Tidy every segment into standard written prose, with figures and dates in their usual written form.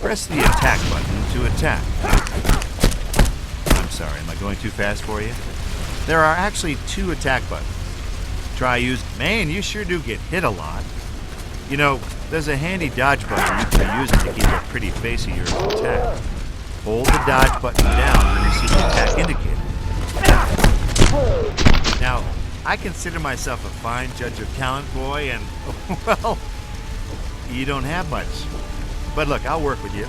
Press the attack button to attack. I'm sorry, am I going too fast for you? There are actually 2 attack buttons. Try use. Man, you sure do get hit a lot. You know, there's a handy dodge button you can use to keep a pretty face of yours intact. Hold the dodge button down when you see the attack indicator. Now, I consider myself a fine judge of talent, boy, and, well, you don't have much. But look, I'll work with you.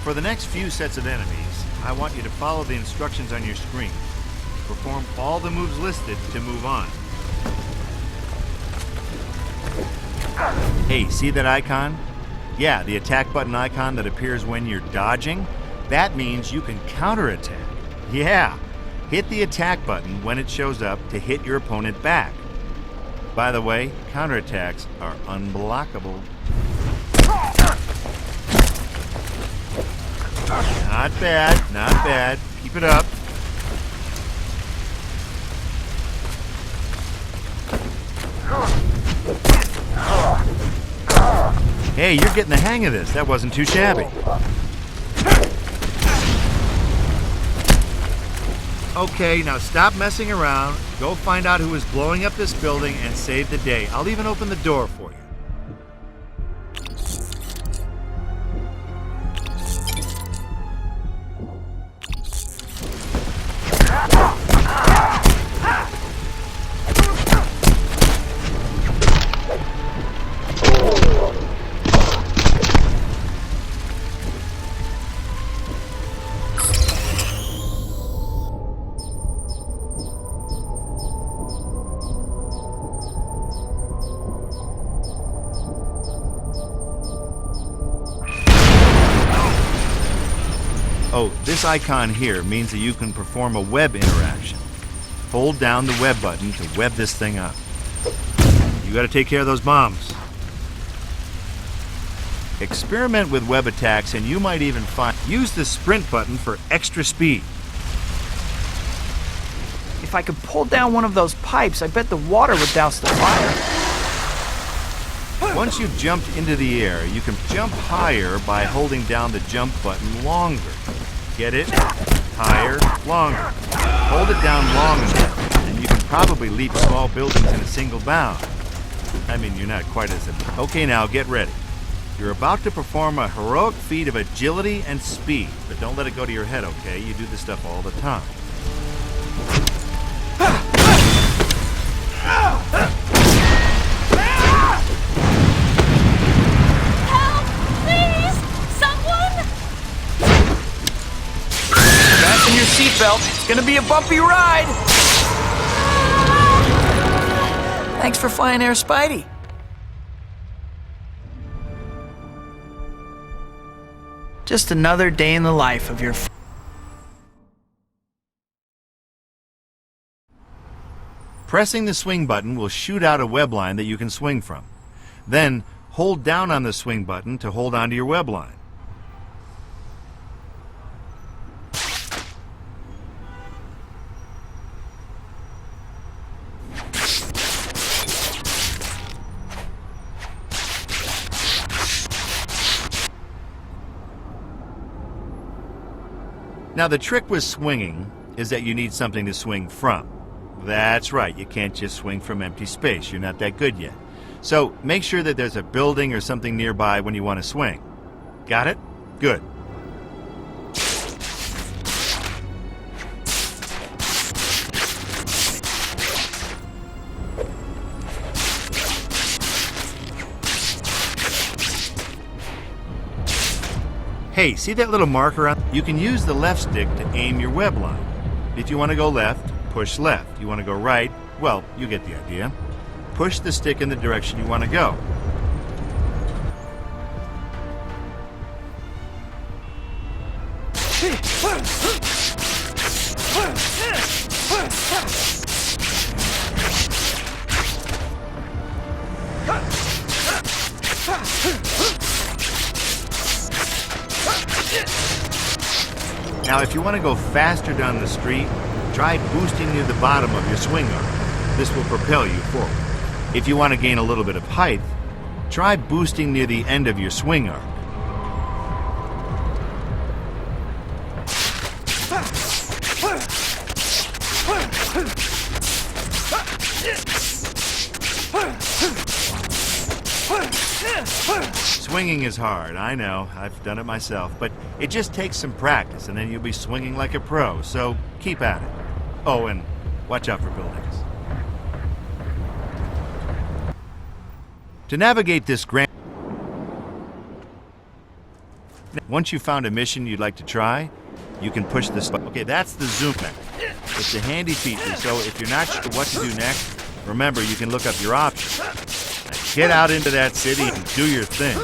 For the next few sets of enemies, I want you to follow the instructions on your screen. Perform all the moves listed to move on. Hey, see that icon? Yeah, the attack button icon that appears when you're dodging. That means you can counterattack. Yeah, hit the attack button when it shows up to hit your opponent back. By the way, counterattacks are unblockable. Not bad, not bad. Keep it up. Hey, you're getting the hang of this. That wasn't too shabby. Okay, now stop messing around. Go find out who is blowing up this building and save the day. I'll even open the door for you. Oh, this icon here means that you can perform a web interaction. Hold down the web button to web this thing up. You gotta take care of those bombs. Experiment with web attacks and you might even find... Use the sprint button for extra speed. If I could pull down one of those pipes, I bet the water would douse the fire. Once you've jumped into the air, you can jump higher by holding down the jump button longer. Get it? Higher, longer. Hold it down long enough, and you can probably leap small buildings in a single bound. I mean, you're not quite as... Okay, now, get ready. You're about to perform a heroic feat of agility and speed, but don't let it go to your head, okay? You do this stuff all the time. Your seatbelt. It's gonna be a bumpy ride. Thanks for flying Air Spidey. Just another day in the life of your... Pressing the swing button will shoot out a web line that you can swing from. Then, hold down on the swing button to hold onto your web line. Now, the trick with swinging is that you need something to swing from. That's right, you can't just swing from empty space. You're not that good yet. So make sure that there's a building or something nearby when you want to swing. Got it? Good. Hey, see that little marker on? You can use the left stick to aim your web line. If you want to go left, push left. You want to go right, well, you get the idea. Push the stick in the direction you want to go. Now, if you want to go faster down the street, try boosting near the bottom of your swing arm. This will propel you forward. If you want to gain a little bit of height, try boosting near the end of your swing arm. Swinging is hard, I know. I've done it myself. But it just takes some practice, and then you'll be swinging like a pro. So keep at it. Oh, and watch out for buildings. To navigate this grand... Once you've found a mission you'd like to try, you can push this button. Okay, that's the zoom method. It's a handy feature, so if you're not sure what to do next, remember you can look up your options. Now get out into that city and do your thing.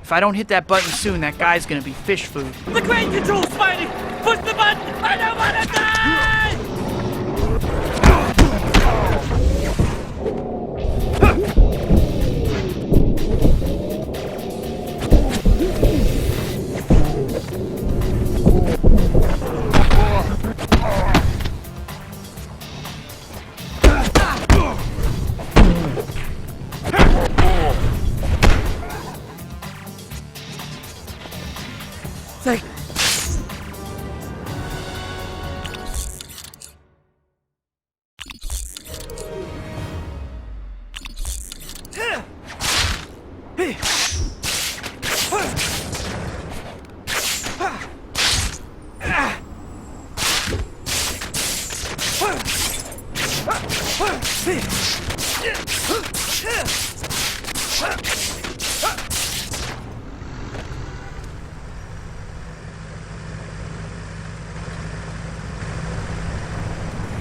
If I don't hit that button soon, that guy's gonna be fish food. The crane control, Spidey! Push the button! I don't wanna die!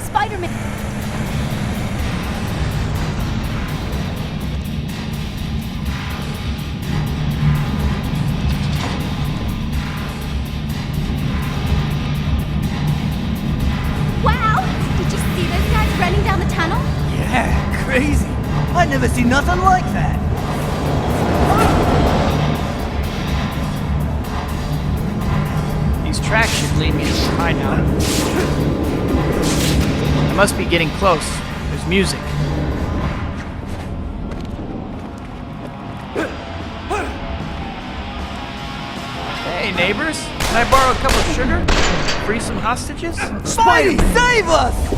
Spider-Man! Wow! Did you see those guys running down the tunnel? Yeah, crazy. I never seen nothing like that. These tracks should lead me to the hideout. I must be getting close. There's music. Hey, neighbors. Can I borrow a cup of sugar? Free some hostages? Spidey, save us!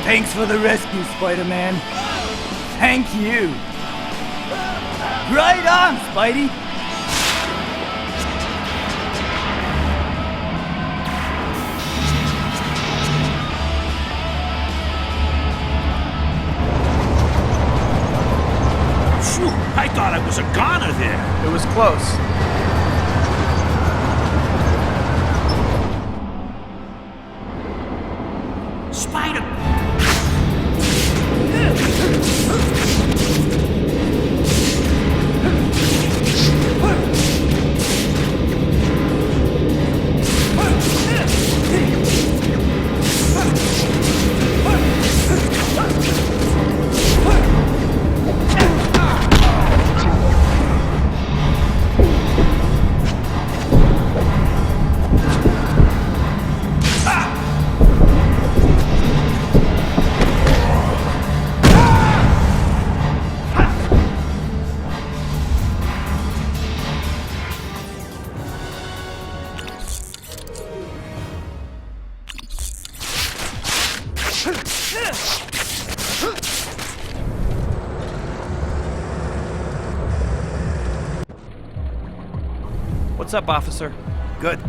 Thanks for the rescue, Spider-Man. Thank you. Right on, Spidey. Phew, I thought I was a goner there. It was close. Spider... What's up, officer? Good.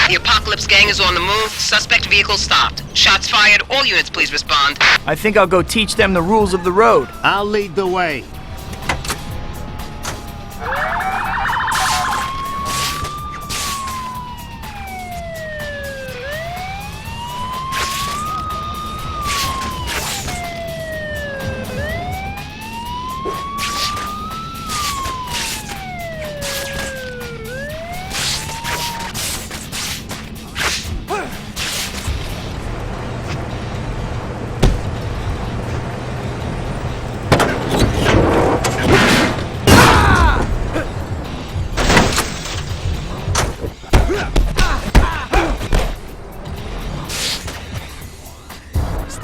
The Apocalypse gang is on the move. Suspect vehicle stopped. Shots fired. All units, please respond. I think I'll go teach them the rules of the road. I'll lead the way.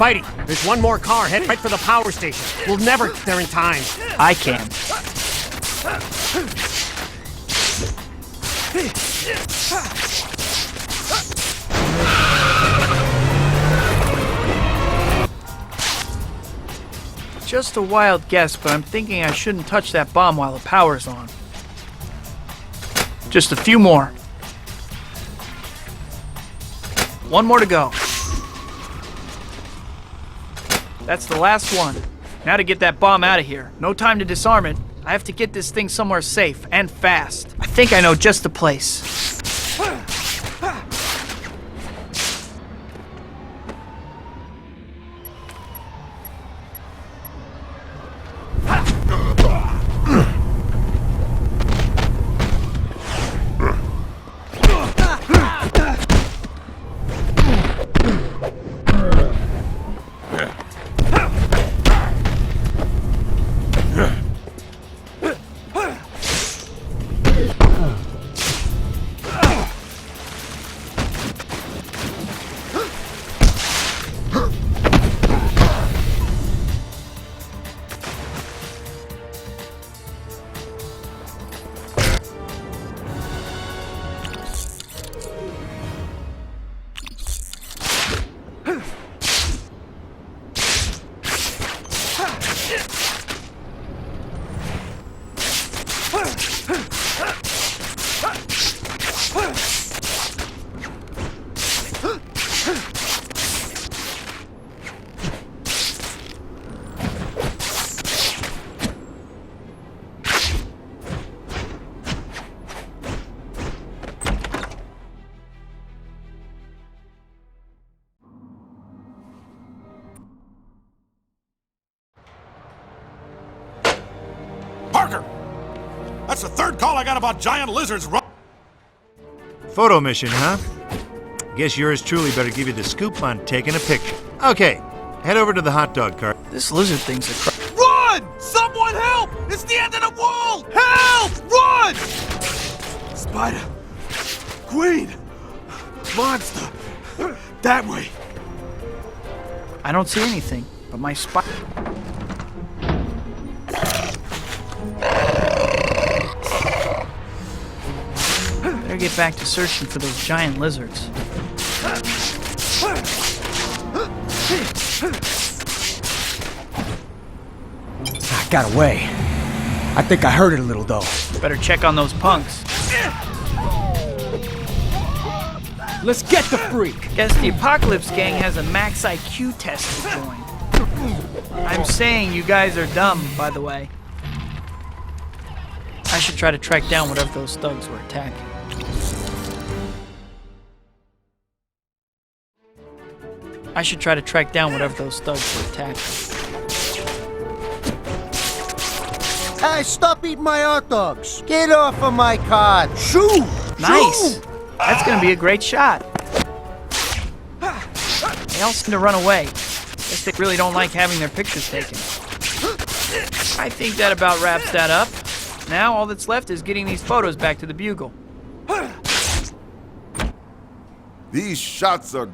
Spidey, there's one more car headed right for the power station. We'll never get there in time. I can. Just a wild guess, but I'm thinking I shouldn't touch that bomb while the power's on. Just a few more. One more to go. That's the last one. Now to get that bomb out of here. No time to disarm it. I have to get this thing somewhere safe and fast. I think I know just the place. Parker! That's the third call I got about giant lizards Photo mission, huh? Guess yours truly better give you the scoop on taking a picture. Okay, head over to the hot dog cart. This lizard thing's a Run! Someone help! It's the end of the world! Help! Run! Spider. Queen. Monster. That way. I don't see anything, but my spy... Better get back to searching for those giant lizards. I got away. I think I hurt it a little, though. Better check on those punks. Let's get the freak! Guess the Apocalypse gang has a max IQ test to join. I'm saying you guys are dumb, by the way. I should try to track down whatever those thugs were attacking. Hey, stop eating my hot dogs! Get off of my card! Shoot! Nice! Shoot! That's gonna be a great shot. They all seem to run away. Guess they really don't like having their pictures taken. I think that about wraps that up. Now all that's left is getting these photos back to the Bugle. These shots are...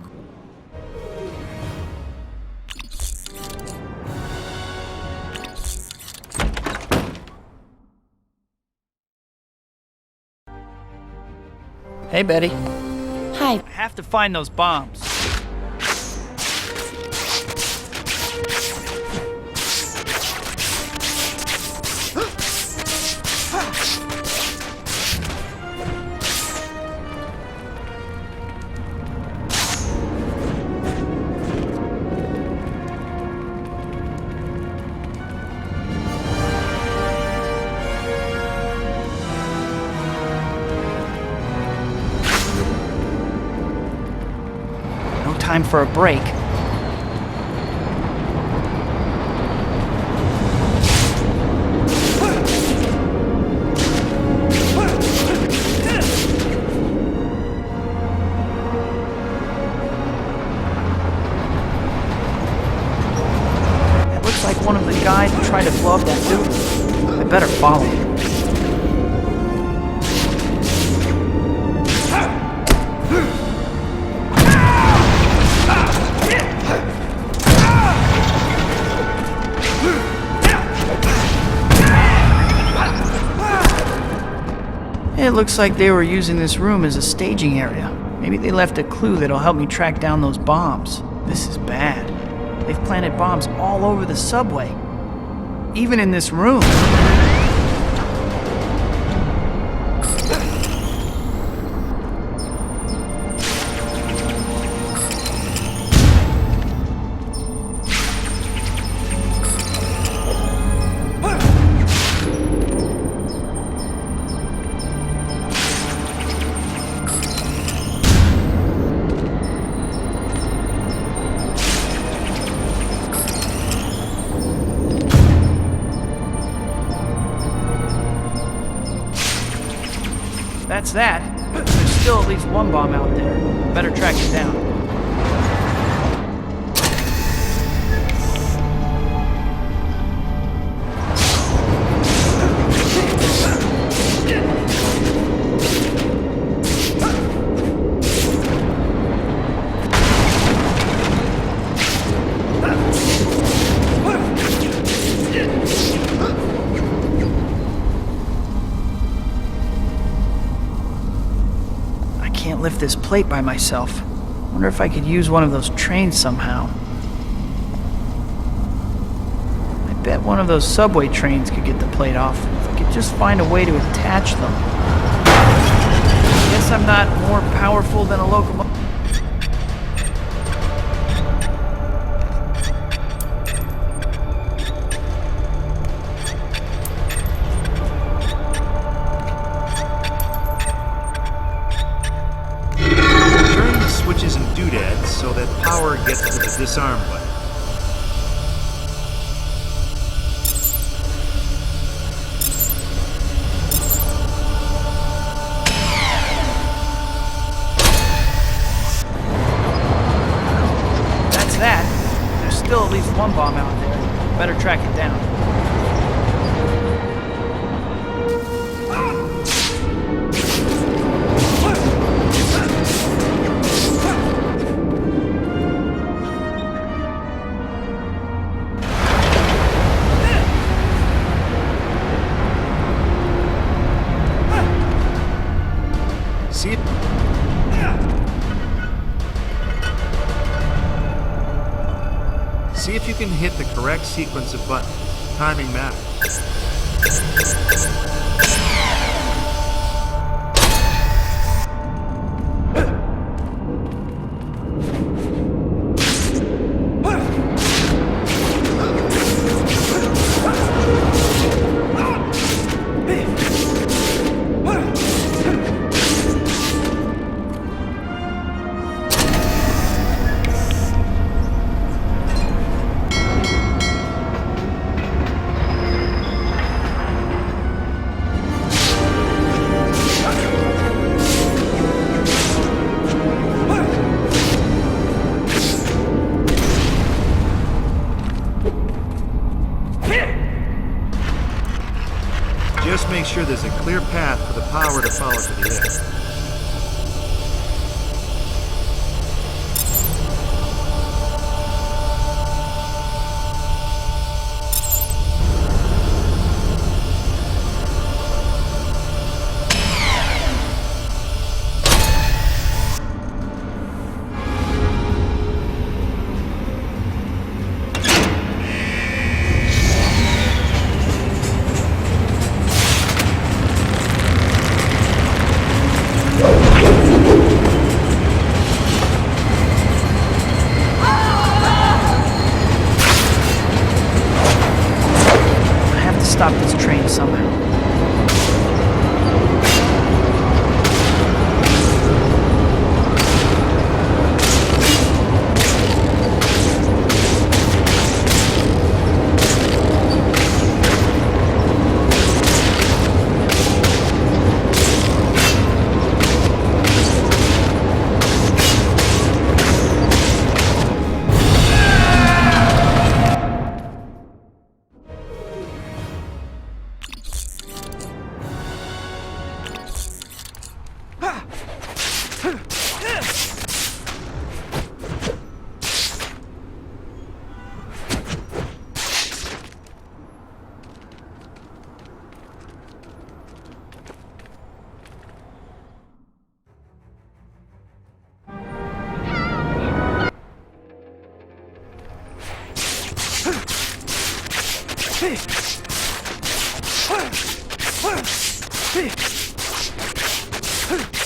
Hey, Betty. Hi. I have to find those bombs. time for a break. It looks like one of the guys tried to blow up that building. I better follow him. It looks like they were using this room as a staging area. Maybe they left a clue that'll help me track down those bombs. This is bad. They've planted bombs all over the subway. Even in this room. That's that. There's still at least one bomb out there. Better track it down. Can't lift this plate by myself. Wonder if I could use one of those trains somehow. I bet one of those subway trains could get the plate off if I could just find a way to attach them. Guess I'm not more powerful than a locomotive. So that power gets to the disarm button. That's that. There's still at least one bomb out there. Better track it down. See if you can hit the correct sequence of buttons. Timing matters. Just make sure there's a clear path for the power to follow to the edge. Stop this train somehow.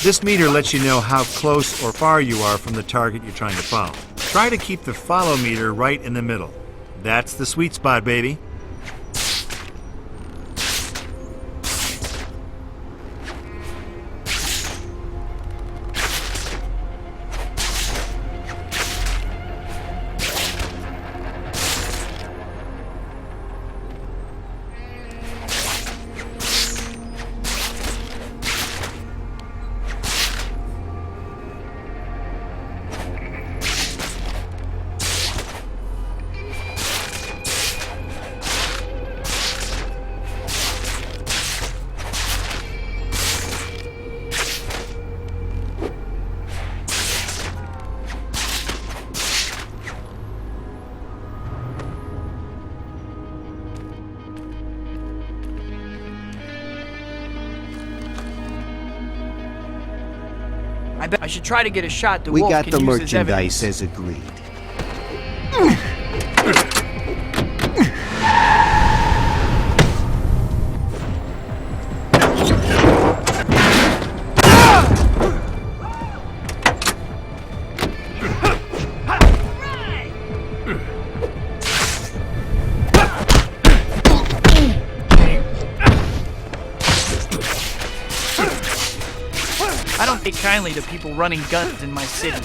This meter lets you know how close or far you are from the target you're trying to follow. Try to keep the follow meter right in the middle. That's the sweet spot, baby. I bet I should try to get a shot the We wolf got can the use as evidence. merchandise as agreed. I don't take kindly to people running guns in my city.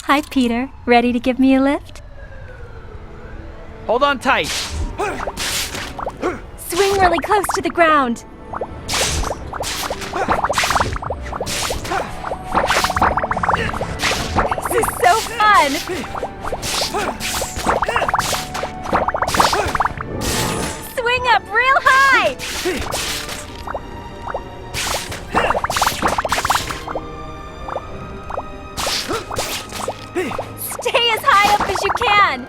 Hi, Peter. Ready to give me a lift? Hold on tight. Swing really close to the ground. This is so fun! Swing up real high! Stay as high up as you can!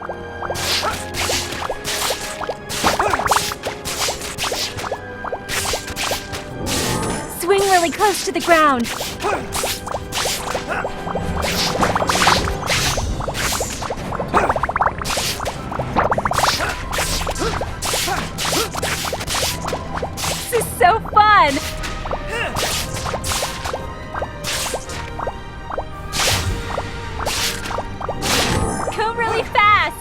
Swing really close to the ground. This is so fun! Go really fast!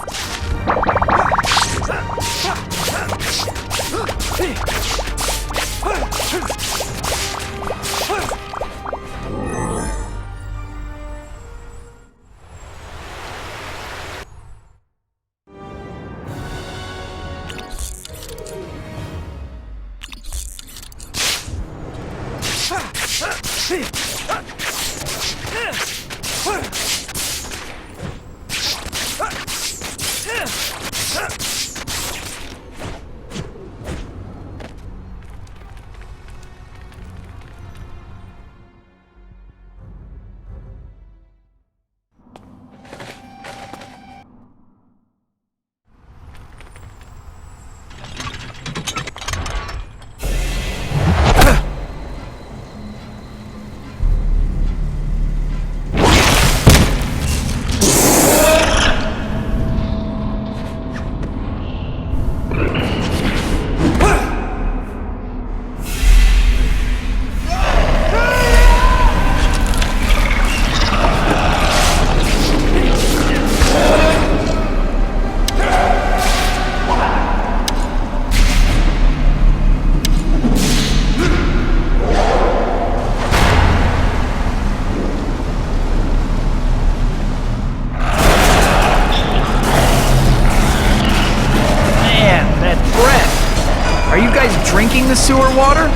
Are you guys drinking the sewer water?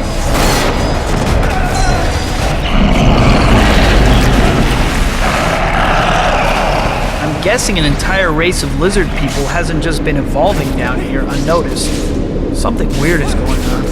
guessing an entire race of lizard people hasn't just been evolving down here unnoticed. Something weird is going on.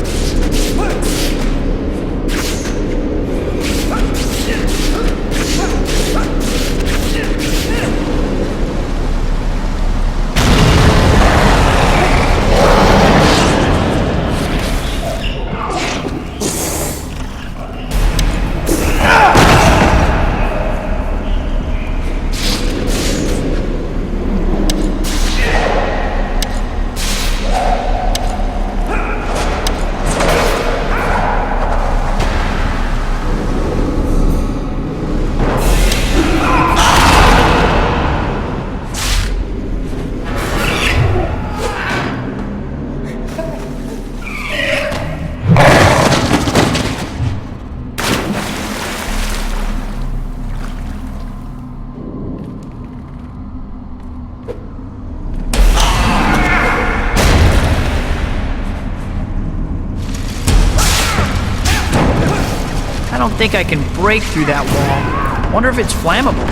I don't think I can break through that wall. Wonder if it's flammable.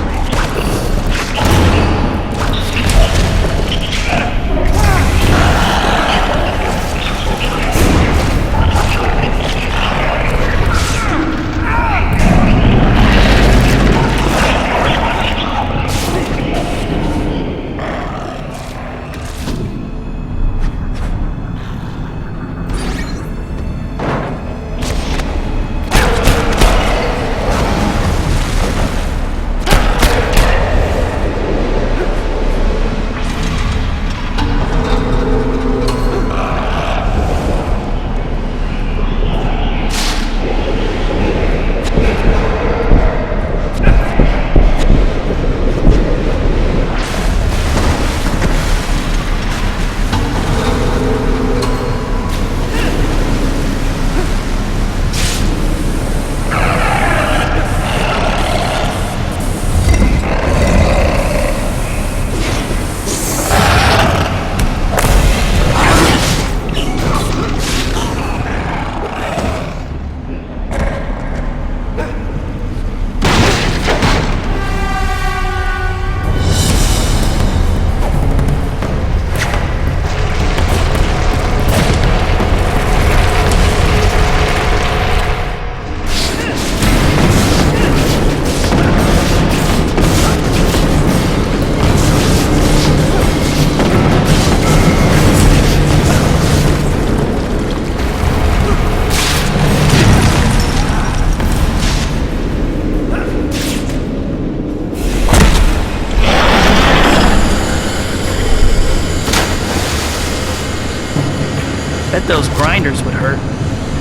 Bet those grinders would hurt.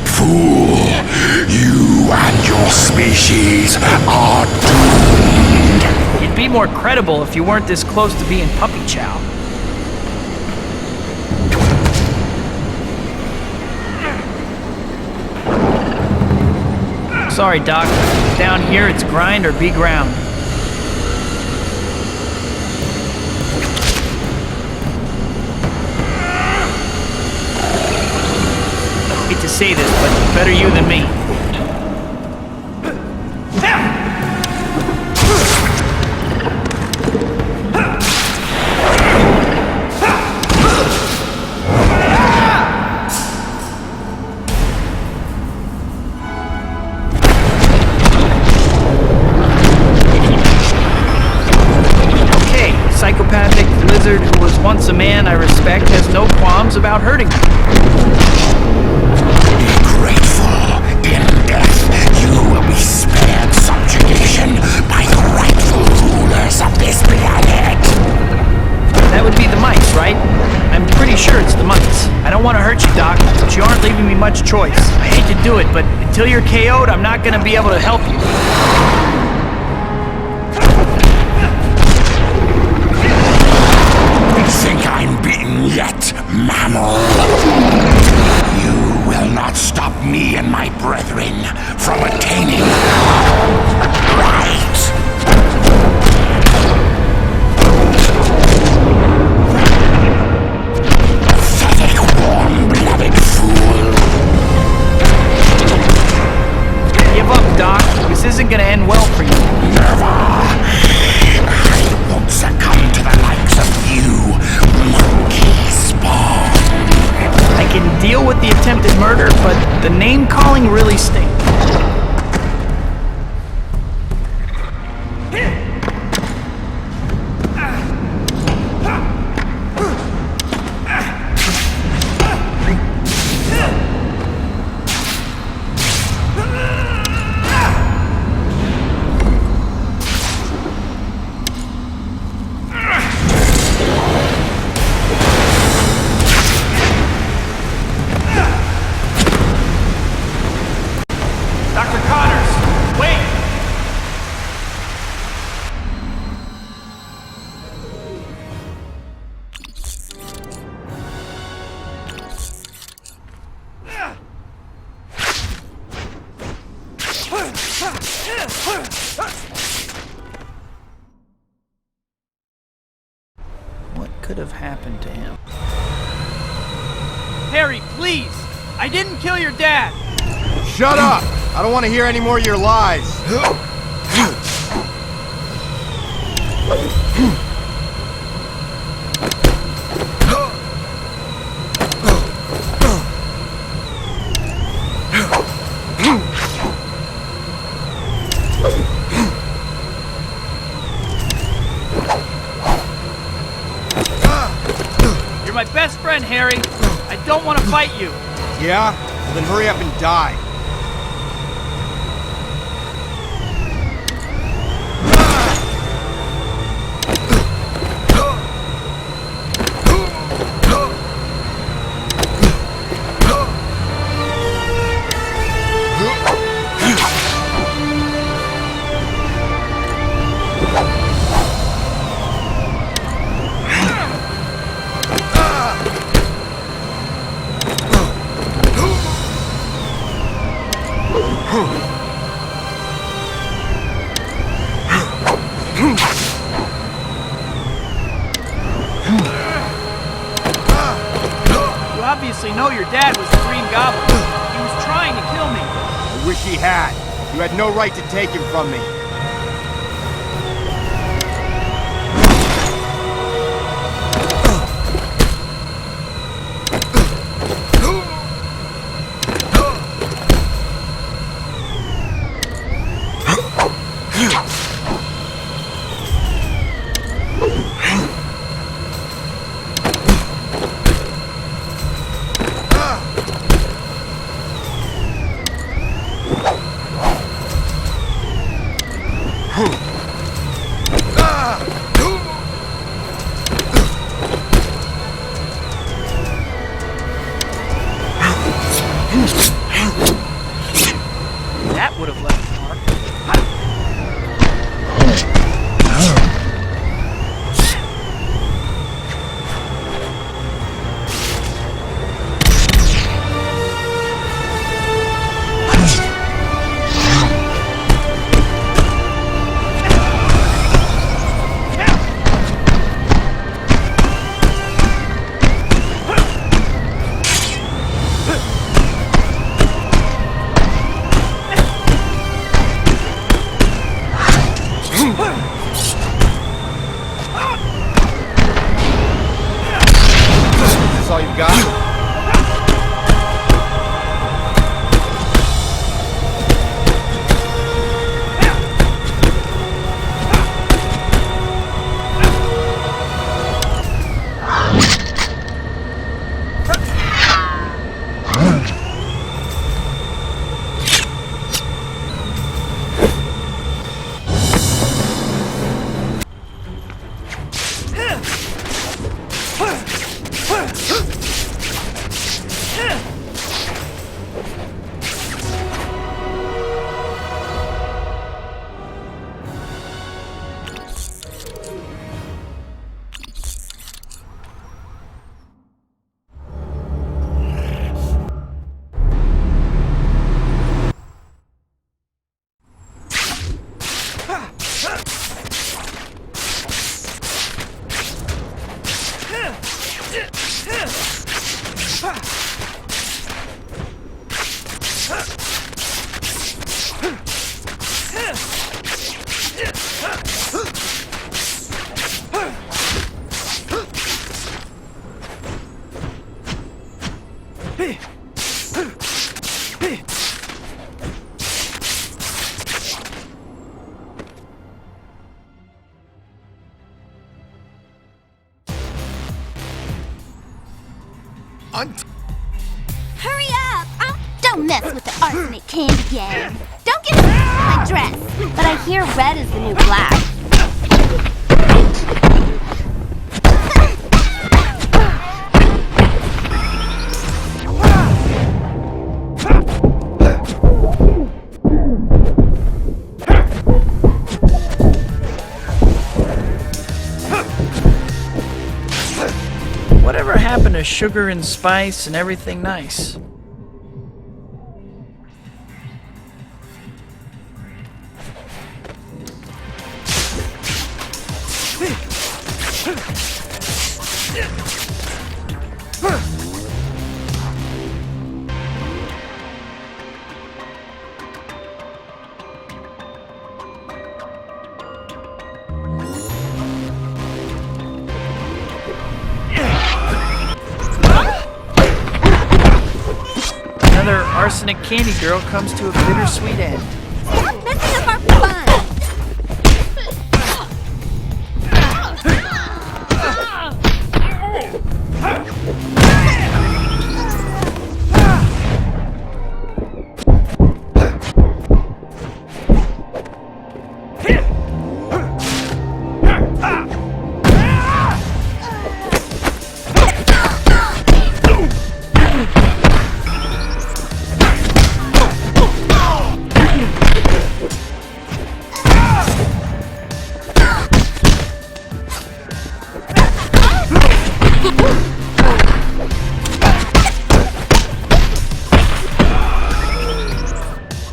Fool! You and your species are doomed! You'd be more credible if you weren't this close to being puppy chow. Sorry, Doc. Down here, it's grind or be ground. Hate to say this, but better you than me. Psychopathic lizard who was once a man I respect has no qualms about hurting me. Be grateful. In death, you will be spared subjugation by the rightful rulers of this planet. That would be the mice, right? I'm pretty sure it's the mice. I don't want to hurt you, Doc, but you aren't leaving me much choice. I hate to do it, but until you're KO'd, I'm not going to be able to help you. Think I'm beaten yet, mammal? You will not stop me and my brethren from attaining right. Pathetic, warm-blooded fool. Give up, Doc. This isn't gonna end well for you. Never. I won't succumb can deal with the attempted murder, but the name-calling really stinks. What could have happened to him? Harry, please! I didn't kill your dad! Shut up! I don't want to hear any more of your lies. You're my best friend, Harry. I don't want to fight you. Yeah? Well, then hurry up and die. You obviously know your dad was the Green Goblin. He was trying to kill me. I wish he had. You had no right to take him from me. That would have left a mark. Hurry up! Don't mess with the arsenic candy gang. Don't get my dress. But I hear red is the new black. Whatever happened to sugar and spice and everything nice? Another arsenic candy girl comes to a bittersweet end. Stop messing up our fun!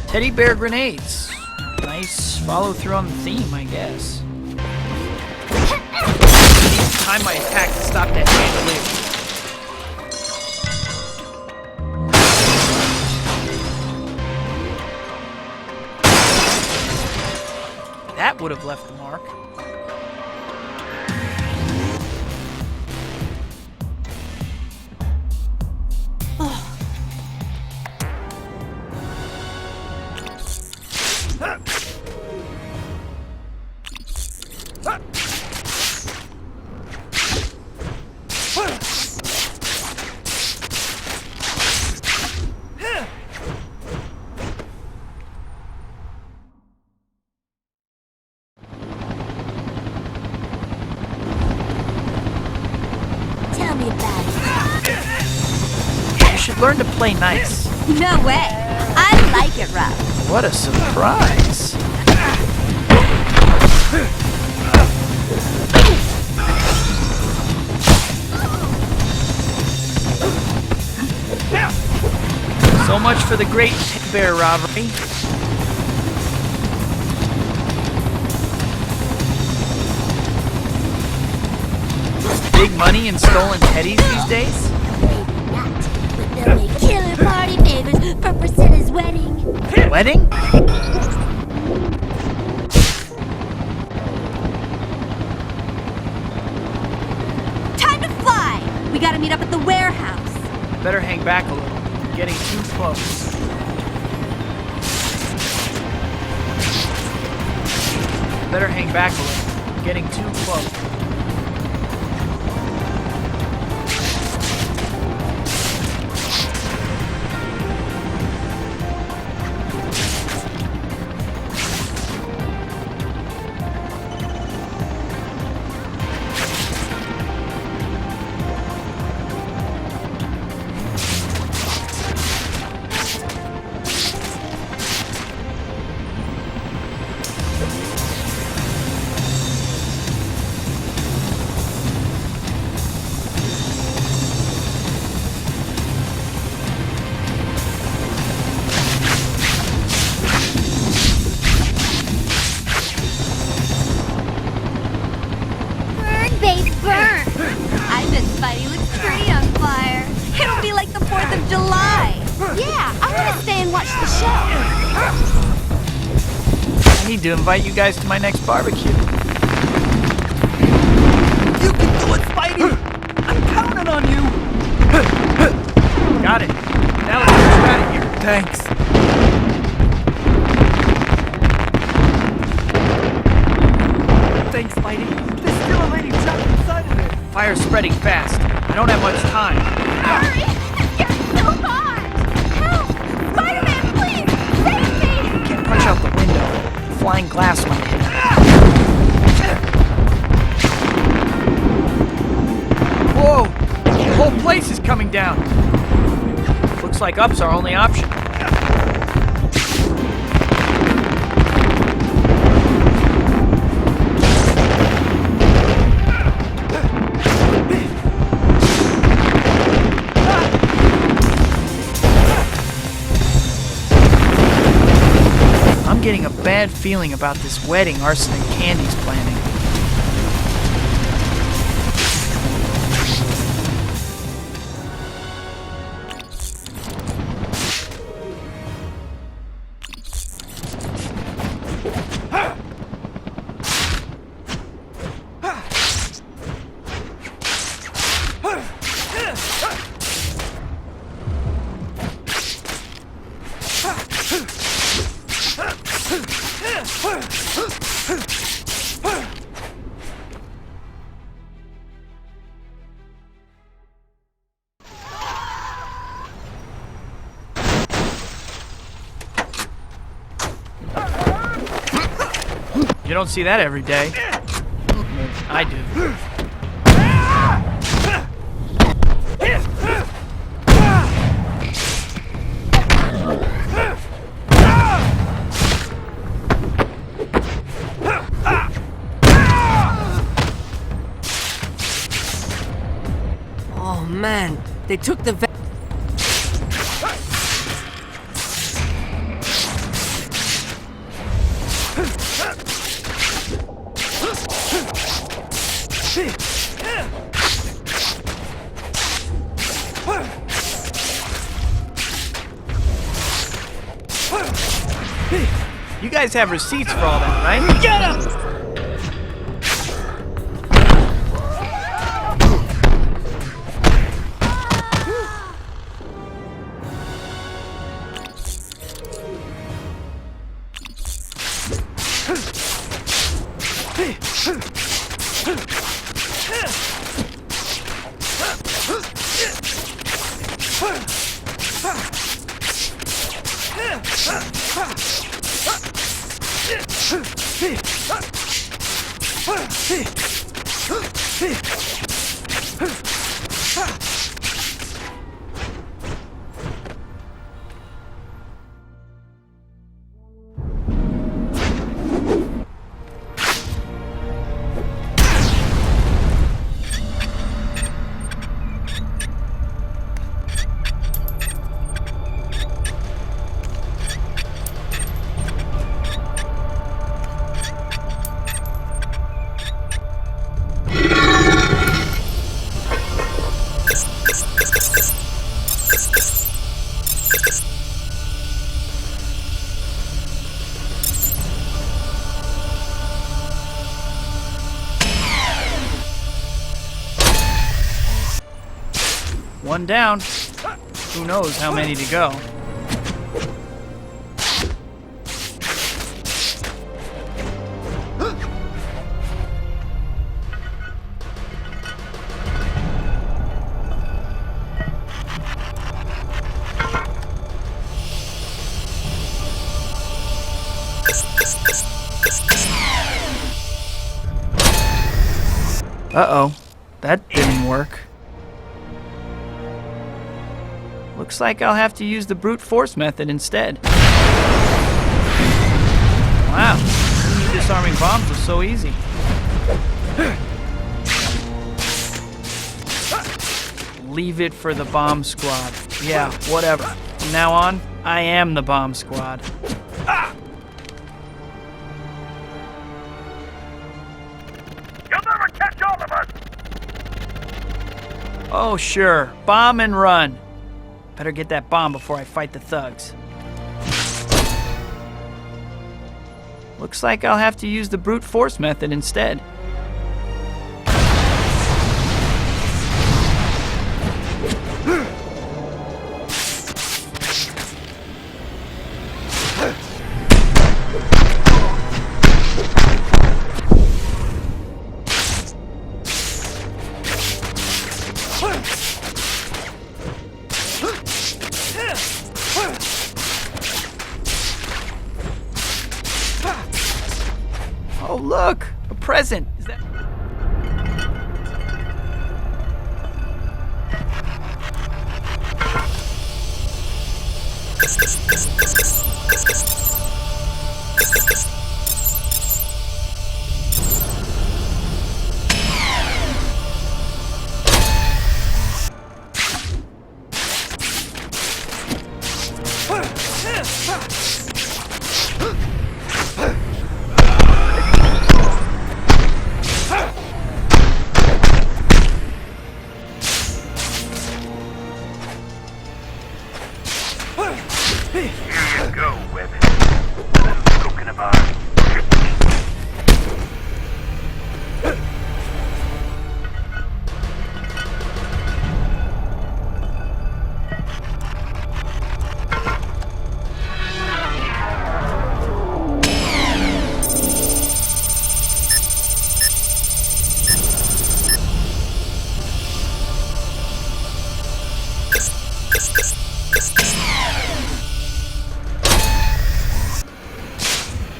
Teddy bear grenades. Nice follow through on the theme, I guess. I need to time my attack to stop that chandelier. That would have left the mark. Tell me about You should learn to play nice. it. No way. I like it rough. What a surprise. So much for the great teddy bear robbery. Big money in stolen teddies these days? But they'll make killer party favors for Priscilla's wedding. Wedding? Time to fly! We gotta meet up at the warehouse. Better hang back a little. Getting too close. Better hang back a little. Getting too close. Burn! I bet Spidey looks pretty on fire. It'll be like the 4th of July. Yeah, I want to stay and watch the show. I need to invite you guys to my next barbecue. You can do it, Spidey! I'm counting on you! Got it. Now let's get you out of here. Thanks. Thanks, Spidey. There's still a lady trapped inside of it. Fire's spreading fast. I don't have much time. Hurry! flying glass when it hit. Whoa! The whole place is coming down. Looks like up's our only option. I'm getting a bad feeling about this wedding Arson and Candy's planning. You don't see that every day. I do. Oh man, they took the You guys have receipts for all that, right? Get him! One down. Who knows how many to go. Uh-oh. That didn't work. Looks like I'll have to use the brute force method instead. Wow, who knew disarming bombs was so easy? Leave it for the bomb squad. Yeah, whatever. From now on, I am the bomb squad. You'll never catch all of us! Oh, sure. Bomb and run. Better get that bomb before I fight the thugs. Looks like I'll have to use the brute force method instead. Oh, look! A present! Is that...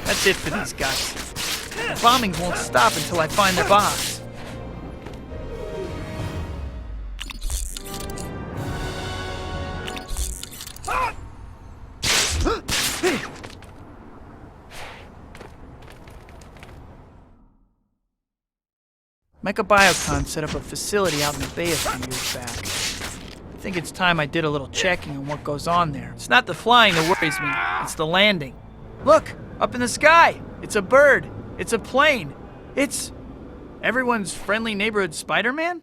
That's it for these guys. The bombing won't stop until I find their boss. Mecha Biocon set up a facility out in the bay a few years back. I think it's time I did a little checking on what goes on there. It's not the flying that worries me, it's the landing. Look! Up in the sky! It's a bird! It's a plane! It's... everyone's friendly neighborhood Spider-Man?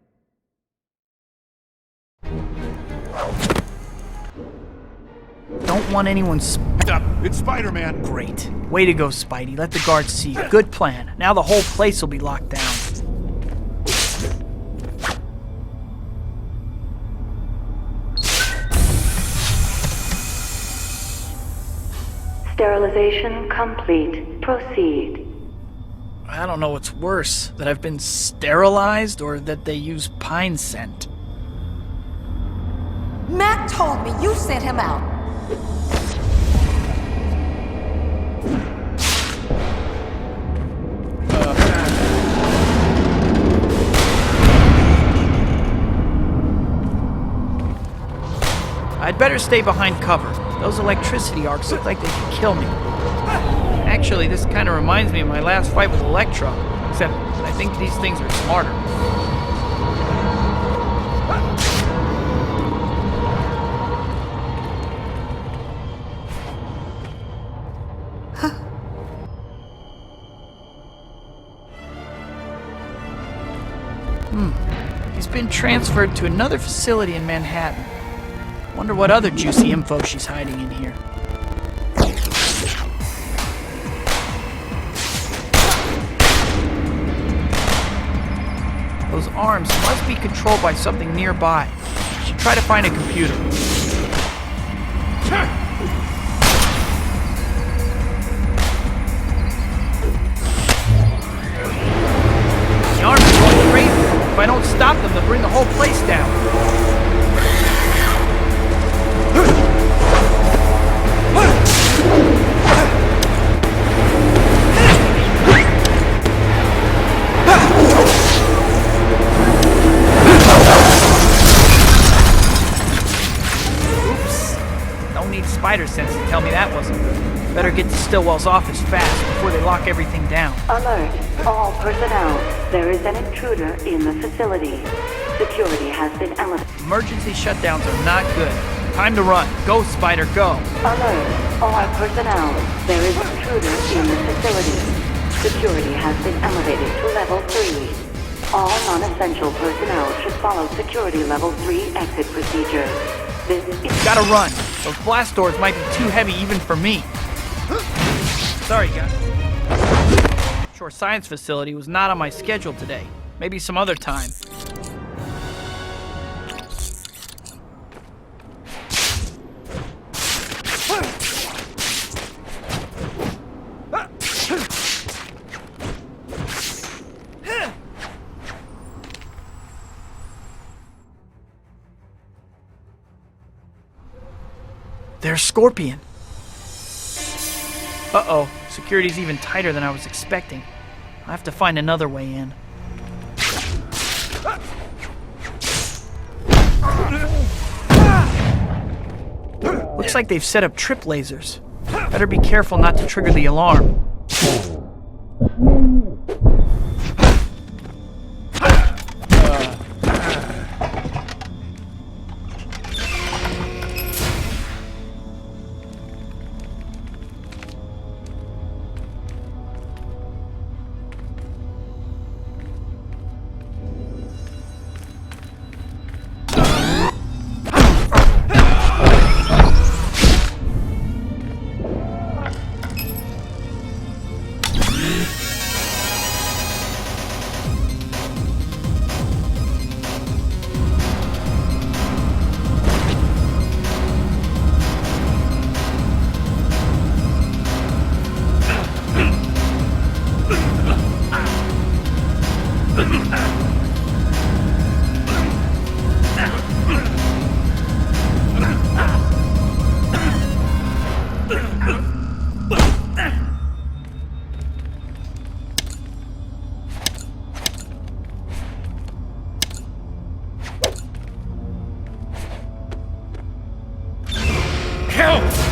Don't want anyone It's Spider-Man! Great. Way to go, Spidey. Let the guards see you. Good plan. Now the whole place will be locked down. Sterilization complete. Proceed. I don't know what's worse, that I've been sterilized or that they use pine scent. Matt told me you sent him out. I'd better stay behind cover. Those electricity arcs look like they could kill me. Actually, this kind of reminds me of my last fight with Electro, except I think these things are smarter. He's been transferred to another facility in Manhattan. Wonder what other juicy info she's hiding in here. Those arms must be controlled by something nearby. Should try to find a computer. The arms are going crazy. If I don't stop them, they'll bring the whole place down. Spider sense to tell me that wasn't good. Better get to Stillwell's office fast before they lock everything down. Alert, all personnel. There is an intruder in the facility. Security has been elevated. Emergency shutdowns are not good. Time to run. Go, Spider, go. Alert, all personnel. There is an intruder in the facility. Security has been elevated to level 3. All non-essential personnel should follow security level 3 exit procedure. This is... Gotta run. Those blast doors might be too heavy even for me. Sorry, guys. Shore Science Facility was not on my schedule today. Maybe some other time. There's Scorpion. Uh-oh, security's even tighter than I was expecting. I have to find another way in. Looks like they've set up trip lasers. Better be careful not to trigger the alarm.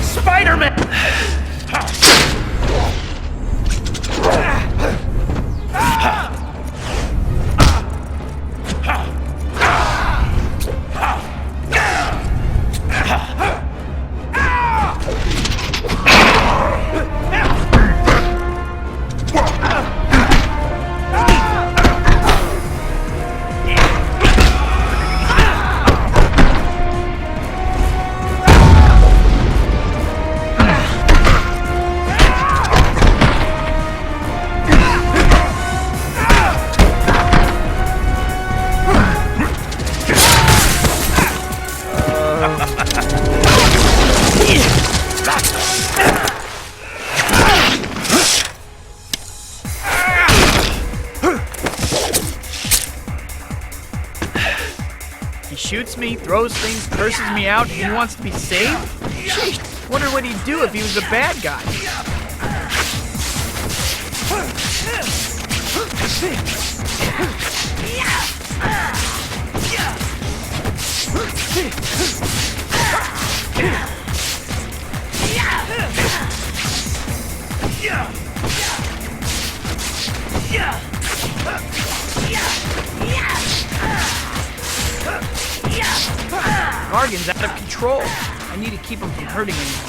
Spider-Man! He shoots me, throws things, curses me out, and he wants to be saved? Sheesh, wonder what he'd do if he was a bad guy. Gargan's out of control. I need to keep him from hurting anyone.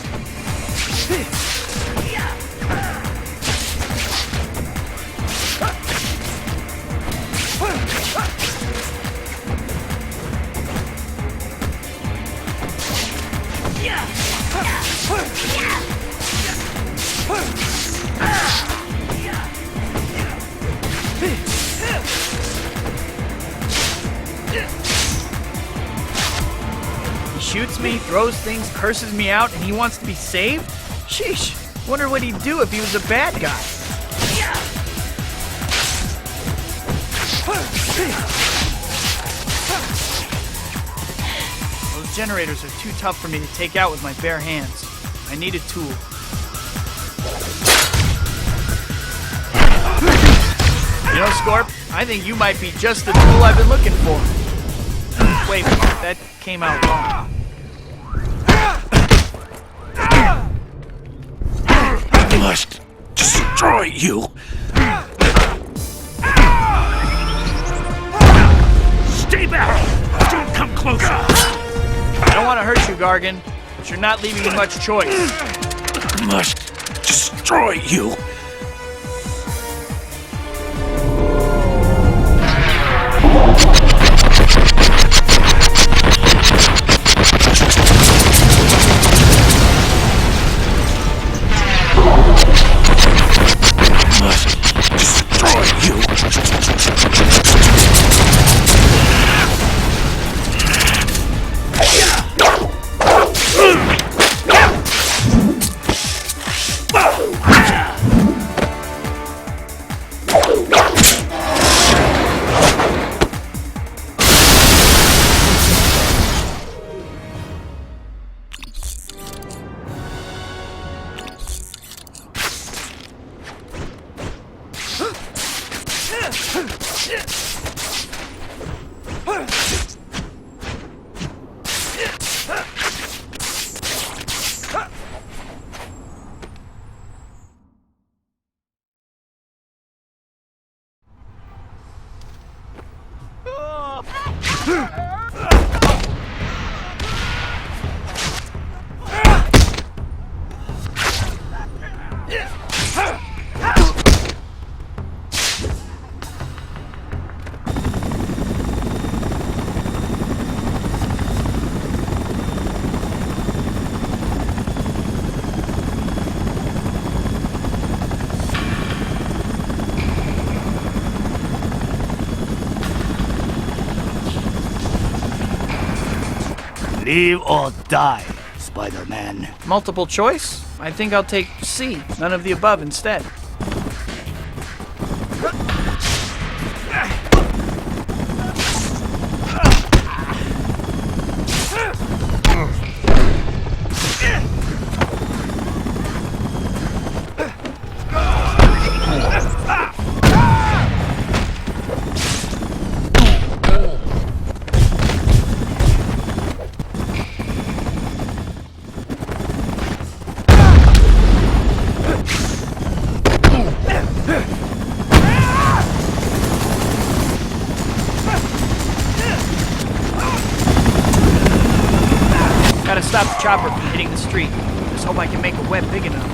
Shoots me, throws things, curses me out, and he wants to be saved? Sheesh, wonder what he'd do if he was a bad guy. Those generators are too tough for me to take out with my bare hands. I need a tool. You know, Scorp, I think you might be just the tool I've been looking for. Wait, that came out wrong. I must destroy you. Stay back! Don't come closer! I don't want to hurt you, Gargan, but you're not leaving me much choice. I must destroy you. Live or die, Spider-Man. Multiple choice? I think I'll take C, none of the above instead. Gotta stop the chopper from hitting the street. Just hope I can make a web big enough.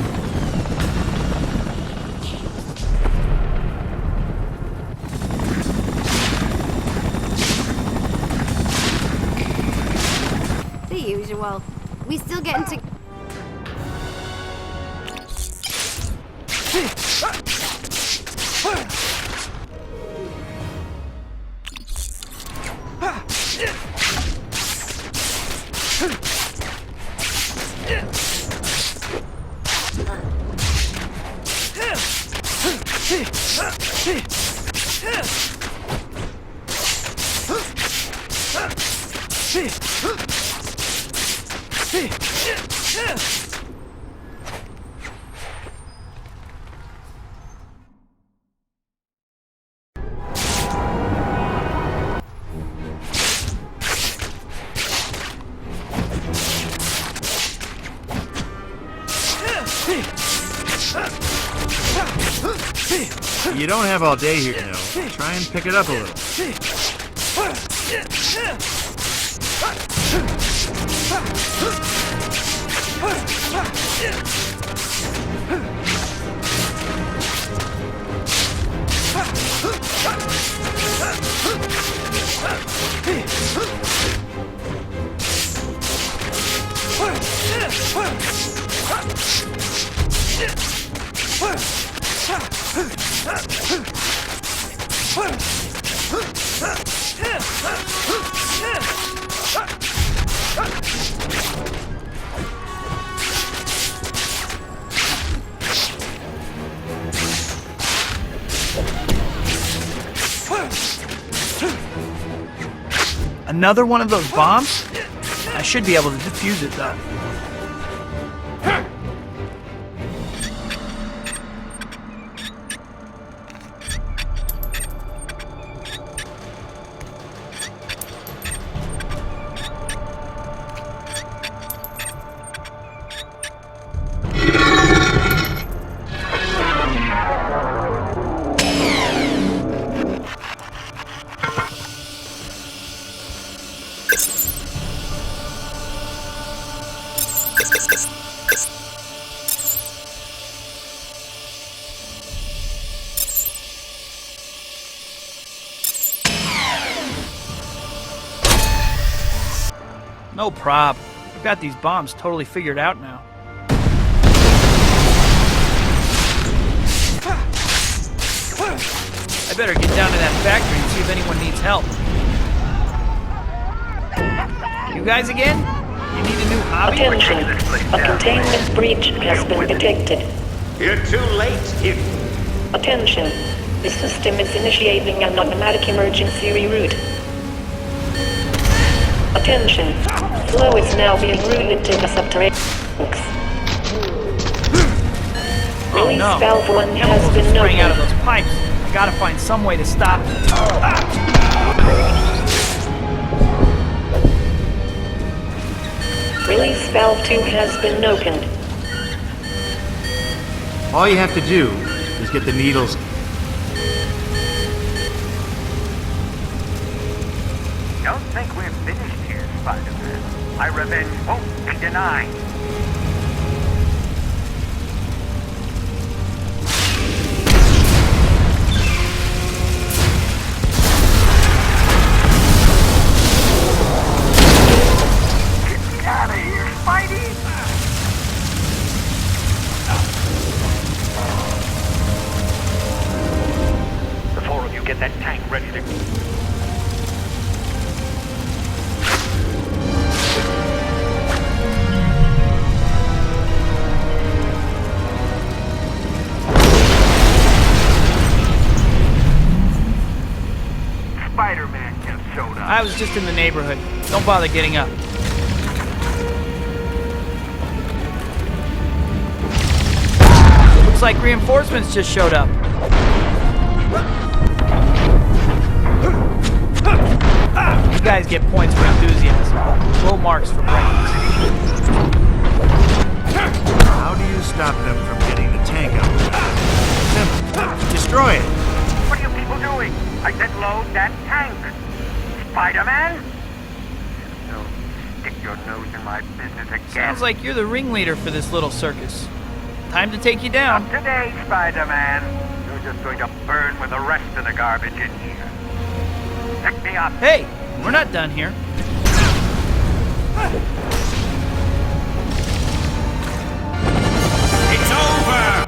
The usual. We still getting to... You don't have all day here, no. Try and pick it up a little. Another one of those bombs? I should be able to defuse it though. No prob. I've got these bombs totally figured out now. I better get down to that factory and see if anyone needs help. You guys again? You need a new hobby? Attention. A containment breach has been detected. You're too late. Attention. The system is initiating an automatic emergency reroute. Attention. Flow is now being routed to the subterranean. Release valve 1 has been spraying out of noted. those pipes. I gotta find some way to stop it. Release valve 2 has been opened. All you have to do is get the needles. Don't think we're finished here, Spider-Man. My revenge won't be denied. Get me out of here, Spidey! The four of you get that tank ready to... Spider-Man just showed up. I was just in the neighborhood. Don't bother getting up. Looks like reinforcements just showed up. You guys get points for enthusiasm, low marks for brightness. How do you stop them from getting the tank out? Simple. Destroy it. What are you people doing? I said load that tank. Spider-Man? So, stick your nose in my business again. Sounds like you're the ringleader for this little circus. Time to take you down. Not today, Spider-Man. You're just going to burn with the rest of the garbage in here. Pick me up. Hey, we're not done here. It's over!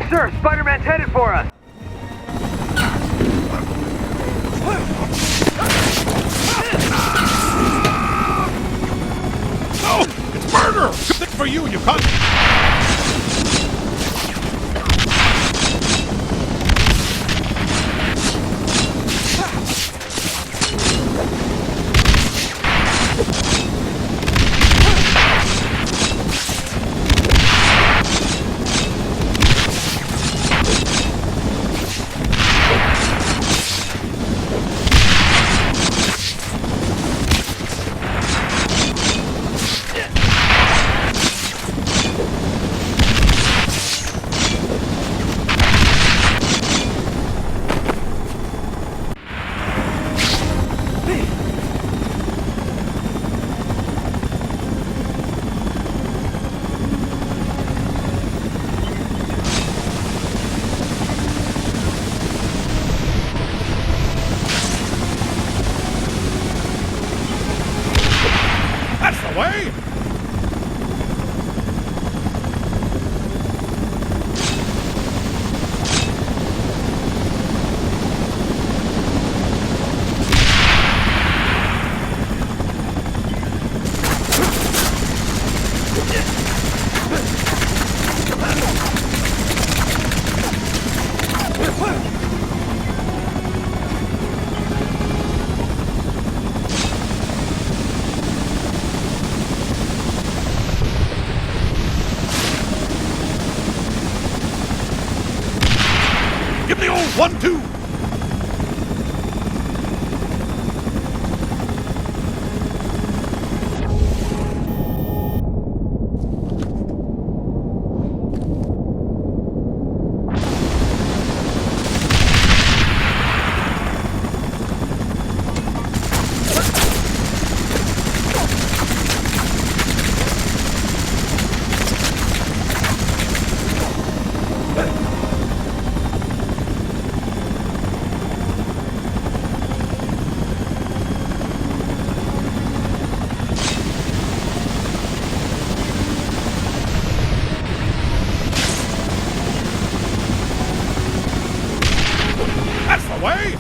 Sir, Spider-Man's headed for us! No! It's murder! Good thing for you, you cunt! That's the way! Give me the old 1-2! That's the way!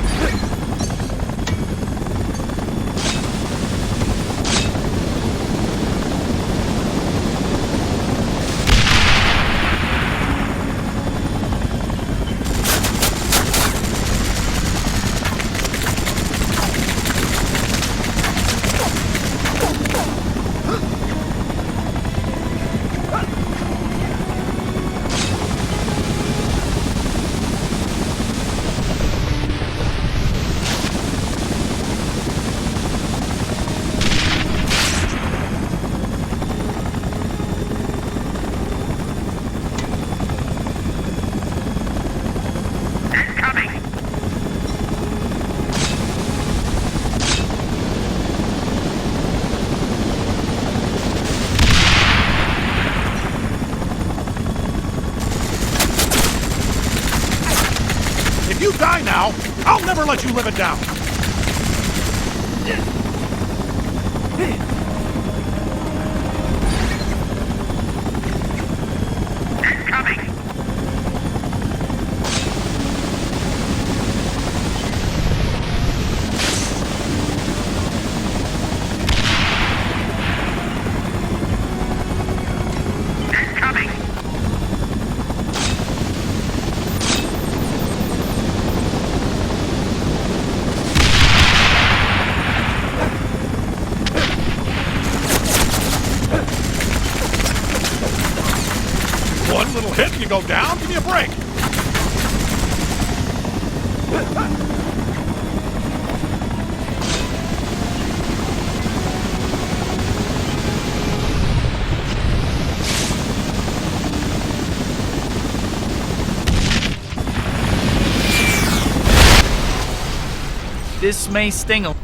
If you die now, I'll never let you live it down! One little hit and you go down? Give me a break! This may sting a...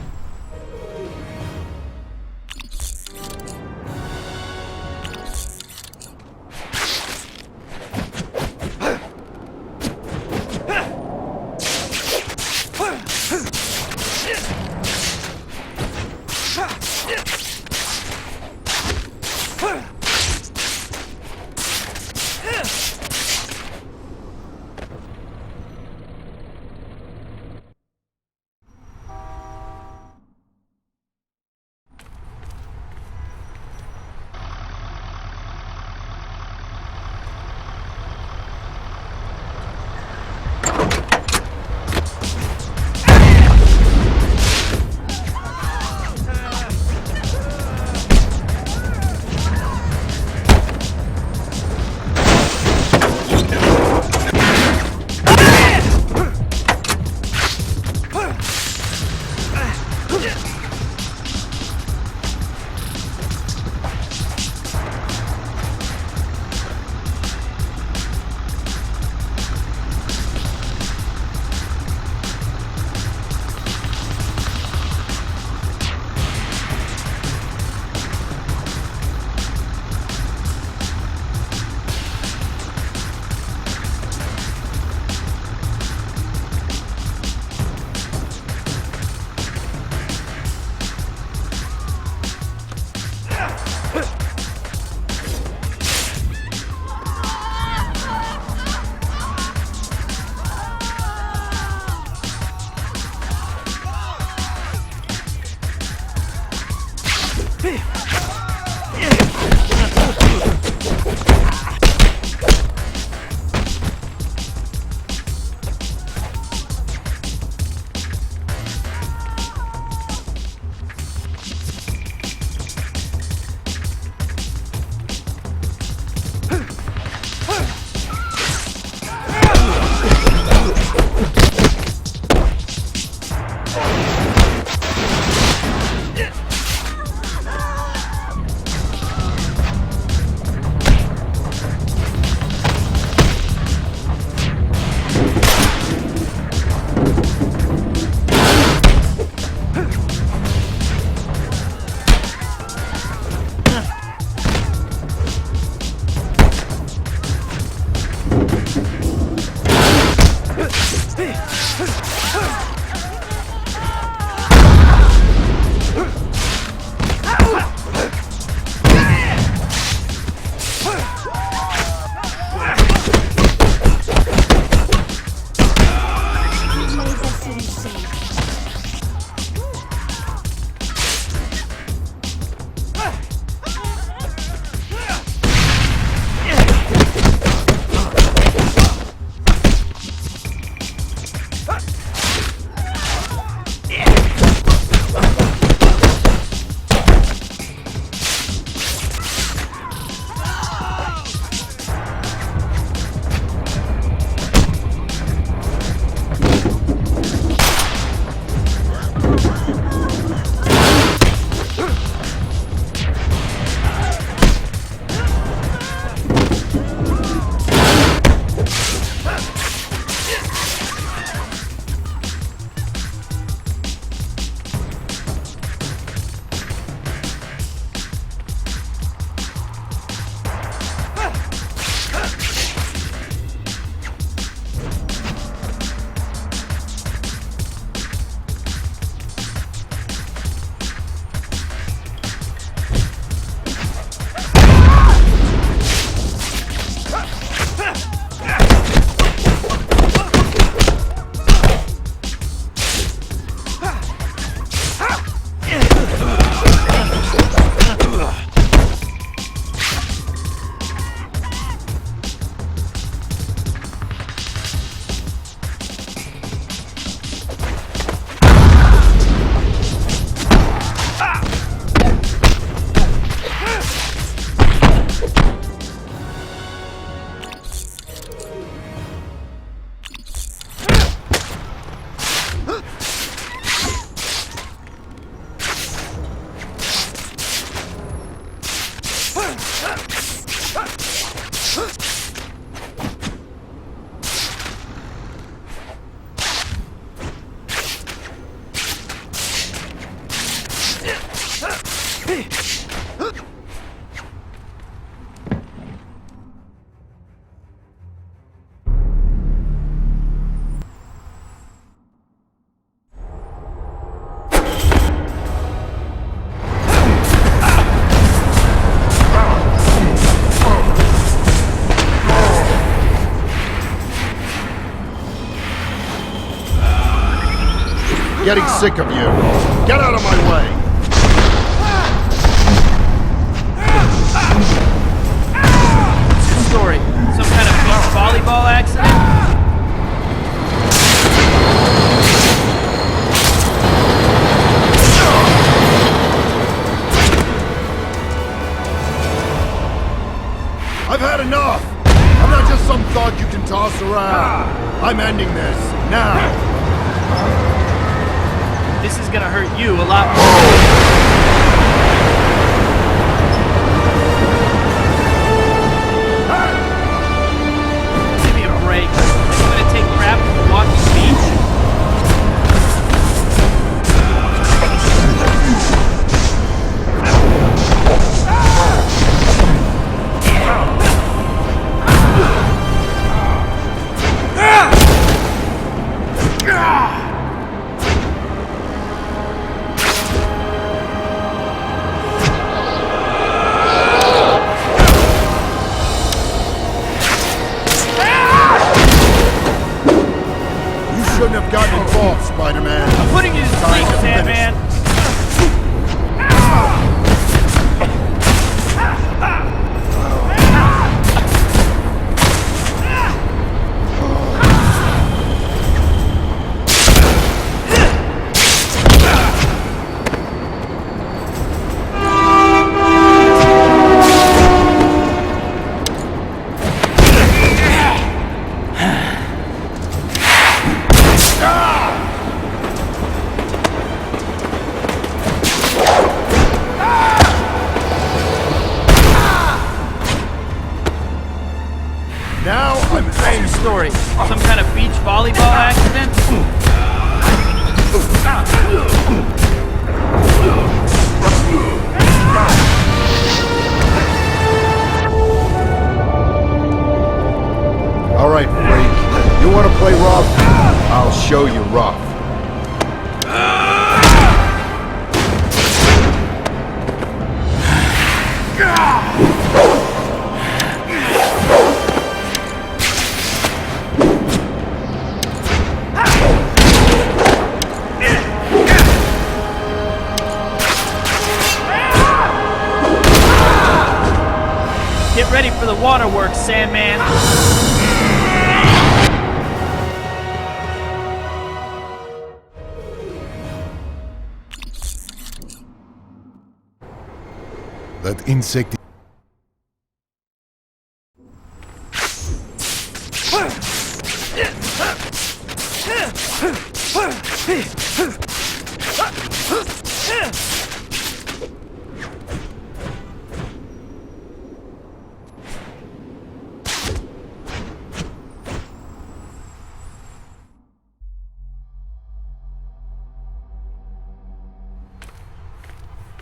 Getting sick of you. Get out of my way! What's your story? Some kind of beach volleyball accident? I've had enough! I'm not just some thought you can toss around. I'm ending this, now! This is gonna hurt you a lot more. Give me a break. I'm gonna take crap from walking beach. Shouldn't have gotten involved, Spider-Man. I'm putting you to sleep, Sandman. Now I'm Same story. Some kind of beach volleyball accident? All right, freak. You want to play rough? I'll show you rough. Get ready for the waterworks, Sandman. That insect...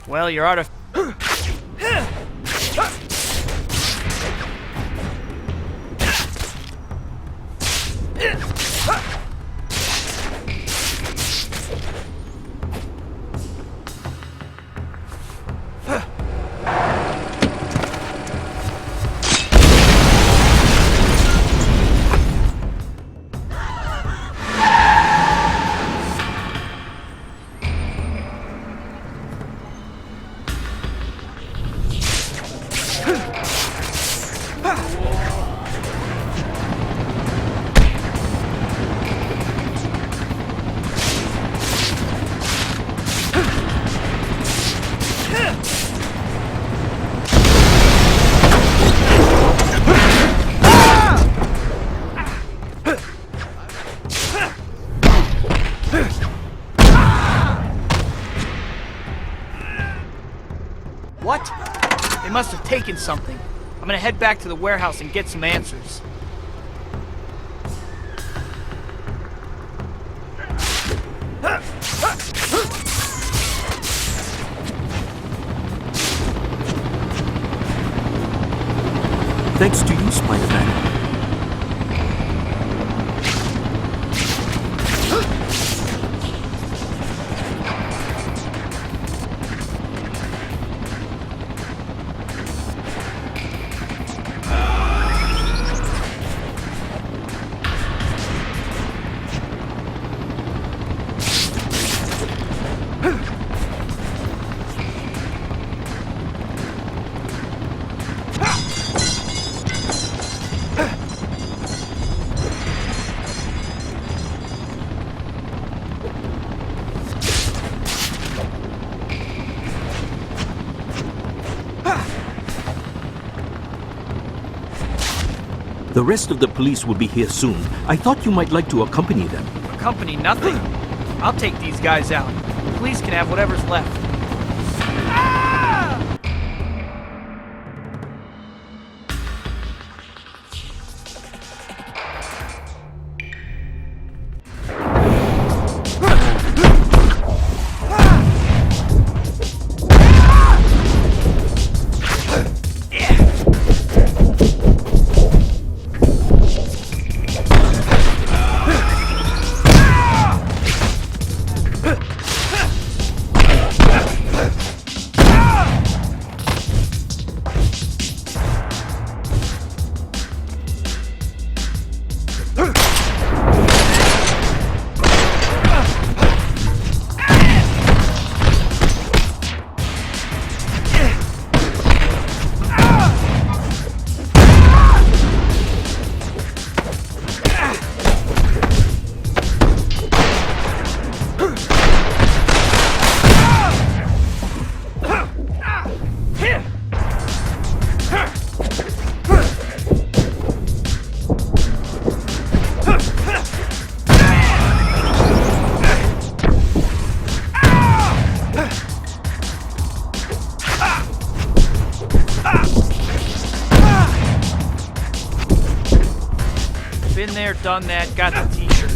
Well, you're out of... What? They must have taken something. I'm gonna head back to the warehouse and get some answers. Thanks to you, Spider-Man. The rest of the police will be here soon. I thought you might like to accompany them. Accompany nothing. I'll take these guys out. The police can have whatever's left. Been there, done that, got the t-shirt.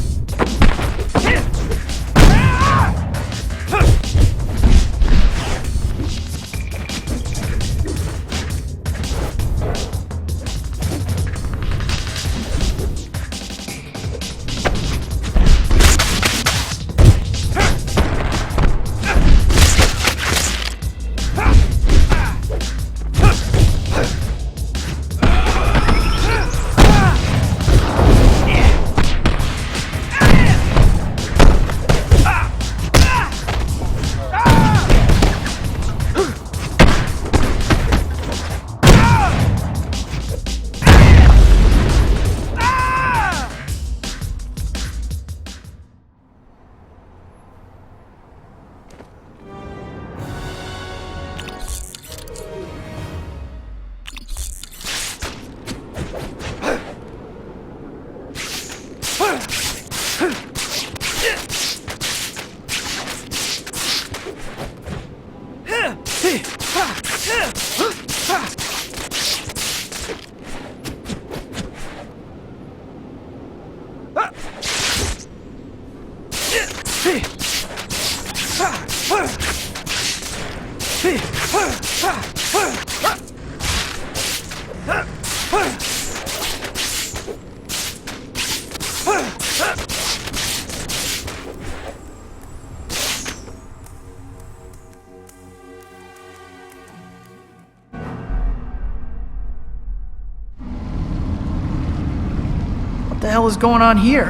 What the hell is going on here?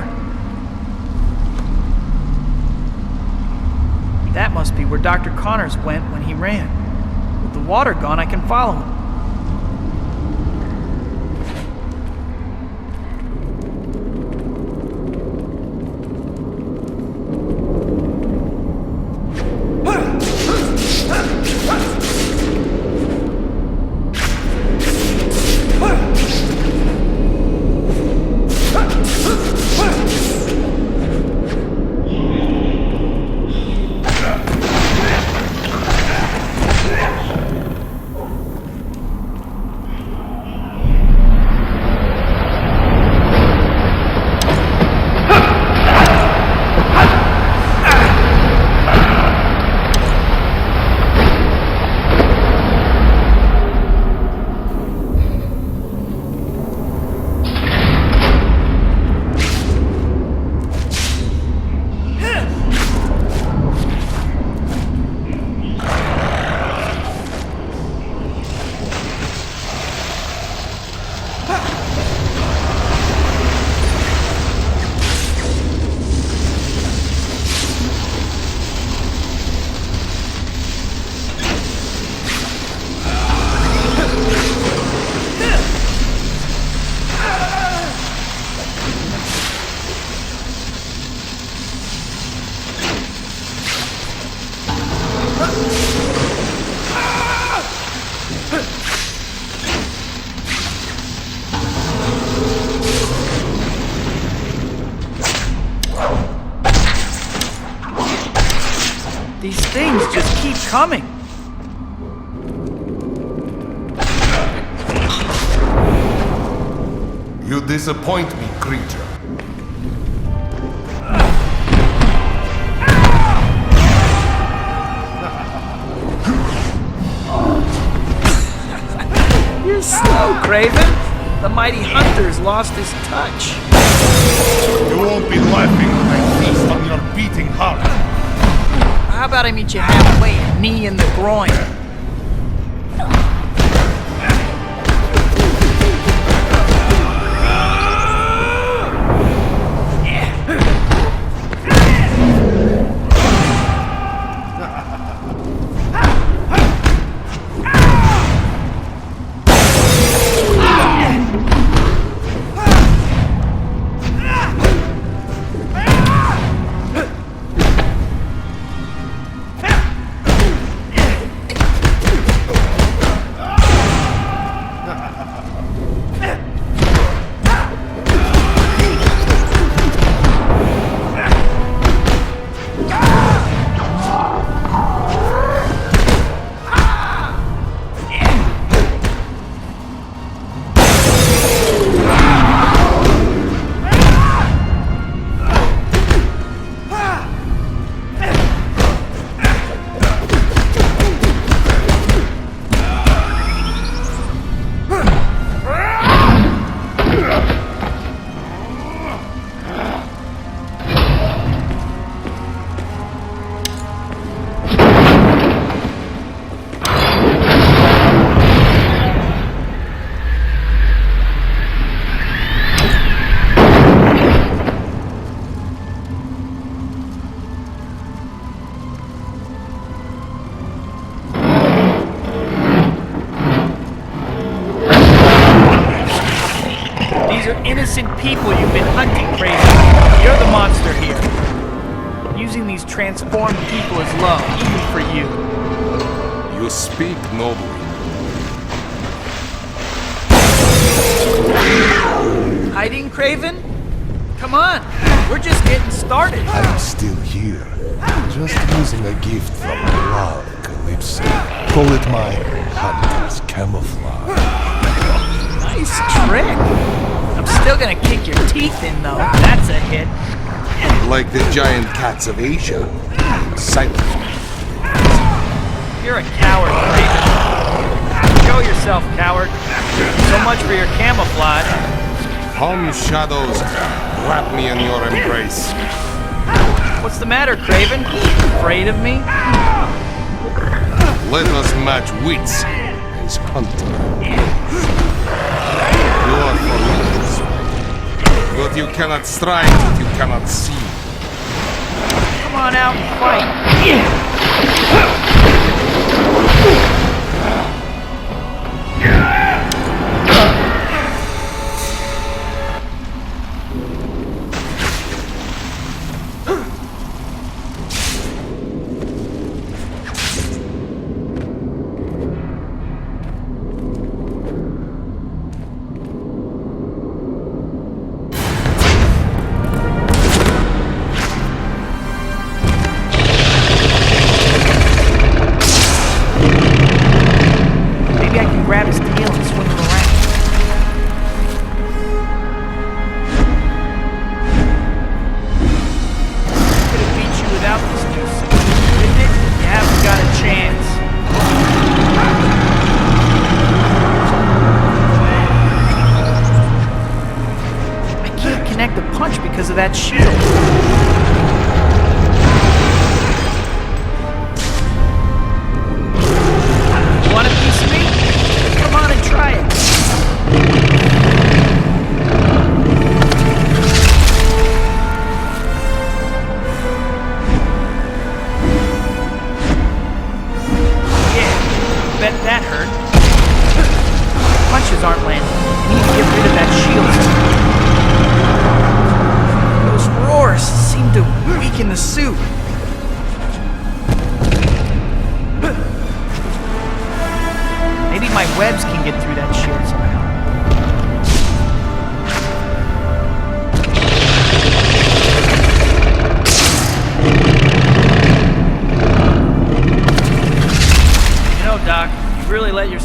That must be where Dr. Connors went when he ran. With the water gone, I can follow him. These things just keep coming. You disappoint me, creature. You're slow, Kraven. The mighty hunter's lost his touch. You won't be laughing when I feast on your beating heart. How about I meet you halfway, knee in the groin? Innocent people you've been hunting, Kraven. You're the monster here. Using these transformed people is low, even for you. You speak nobly. Hiding, Kraven? Come on, we're just getting started. I'm still here, just using a gift from love, Calypso. Call it my hunter's camouflage. Nice trick. I'm still gonna kick your teeth in, though. That's a hit. Like the giant cats of Asia. Silent. You're a coward, Kraven. Show yourself, coward. So much for your camouflage. Calm shadows, wrap me in your embrace. What's the matter, Kraven? Afraid of me? Let us match wits as hunter. You are formidable, but you cannot strike what you cannot see. Come on out and fight. Grab his tail and swing him around. Could have beat you without this new suit, didn't it? You haven't got a chance. I can't connect a punch because of that shield. Want a piece of me? Come on and try it. Yeah, bet that hurt. Punches aren't landing. I need to get rid of that shield. Those roars seem to weaken the suit. Maybe my webs can get through that shield somehow.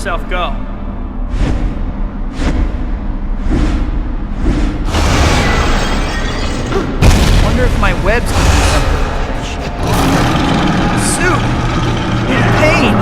yourself go. Wonder if my webs can do something. Soup! In pain!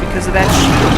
Because of that shield.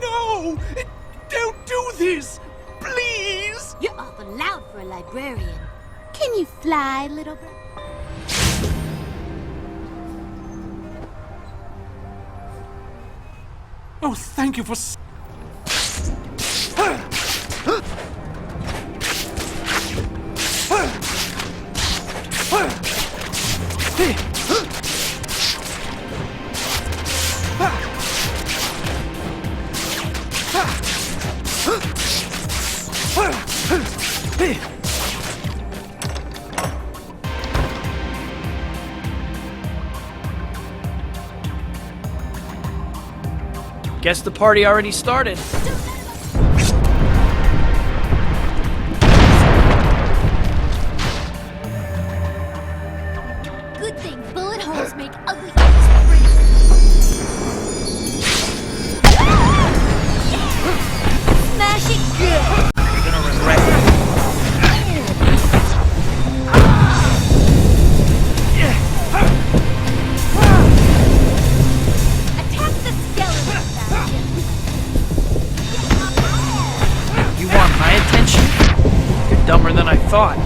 No! Don't do this! Please! You're awful loud for a librarian. Can you fly, little bird? Oh, thank you for... Guess the party already started. Good thing bullet holes make ugly things pretty. Smash it good! You're gonna regret it. Attack the skeleton, Bastion. You want my attention? You're dumber than I thought.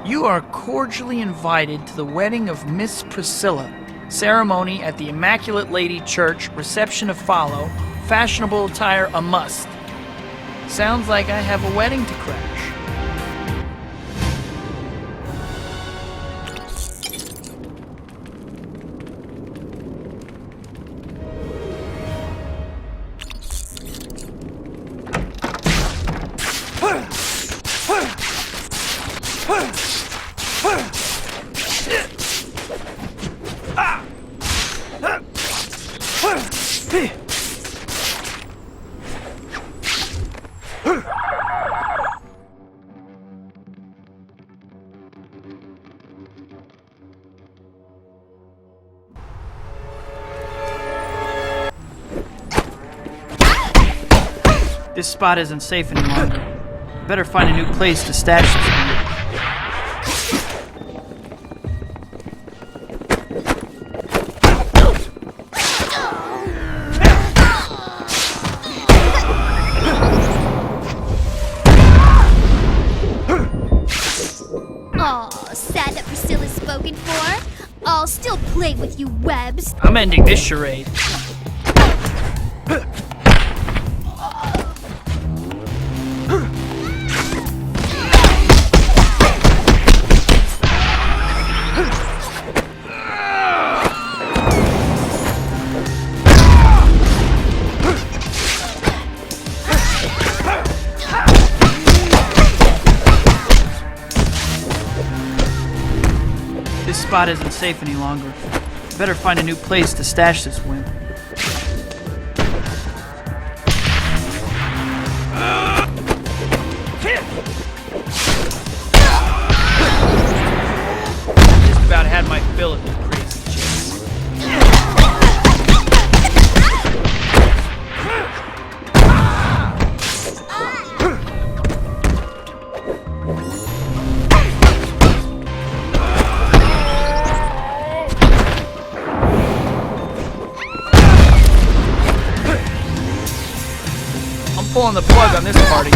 You are cordially invited to the wedding of Miss Priscilla. Ceremony at the Immaculate Lady Church. Reception to follow. Fashionable attire a must. Sounds like I have a wedding to crash. This spot isn't safe any longer. Better find a new place to stash this one. Aw, sad that Priscilla's spoken for. I'll still play with you, Webs. I'm ending this charade. This spot isn't safe any longer. Better find a new place to stash this wimp. Just about had my fill of you crazy chicks. I'm pulling the plug on this party.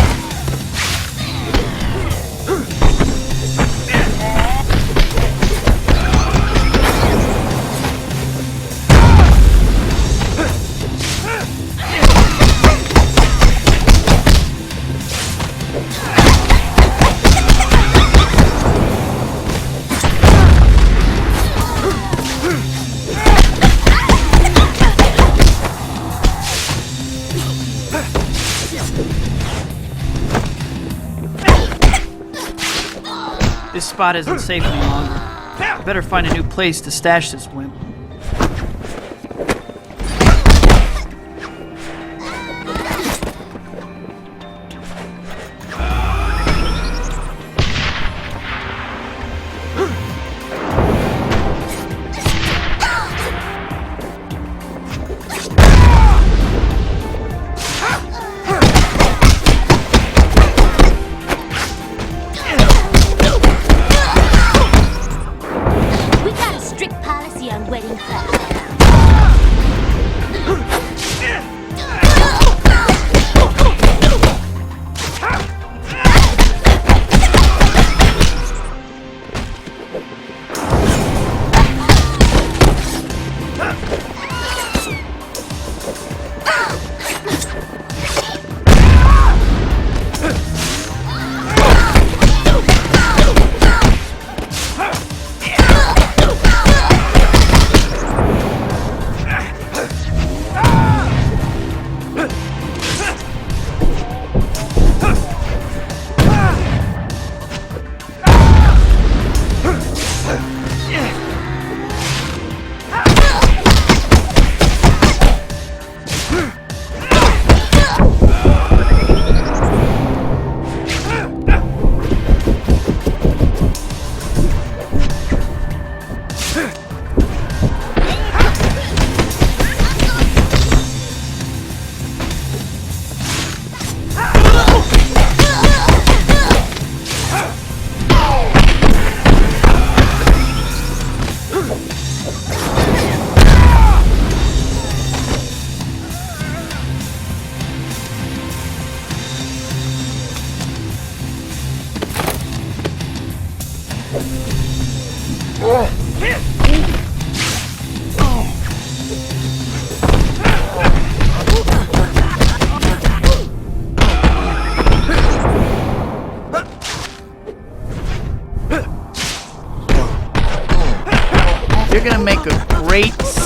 This spot isn't safe any longer. Better find a new place to stash this wimp. We got a strict policy on wedding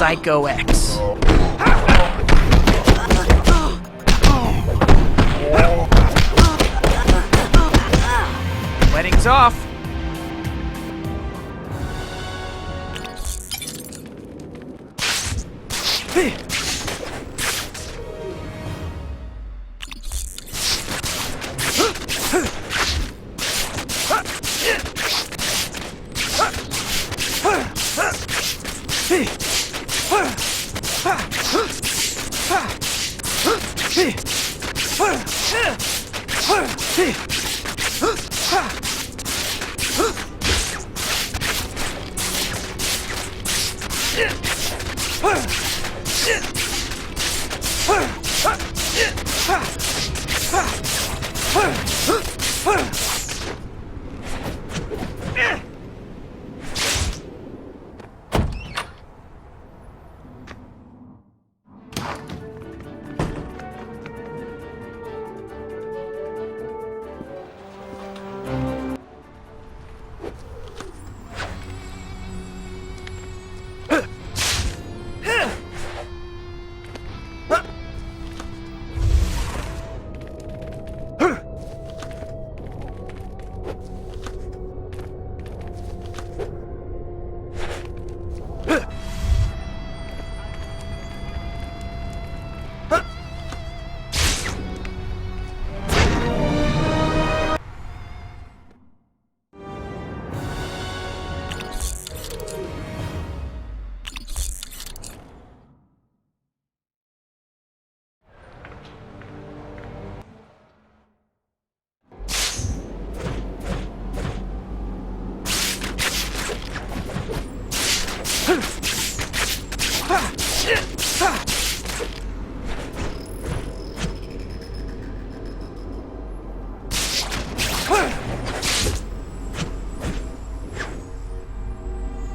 Psycho X. Wedding's off.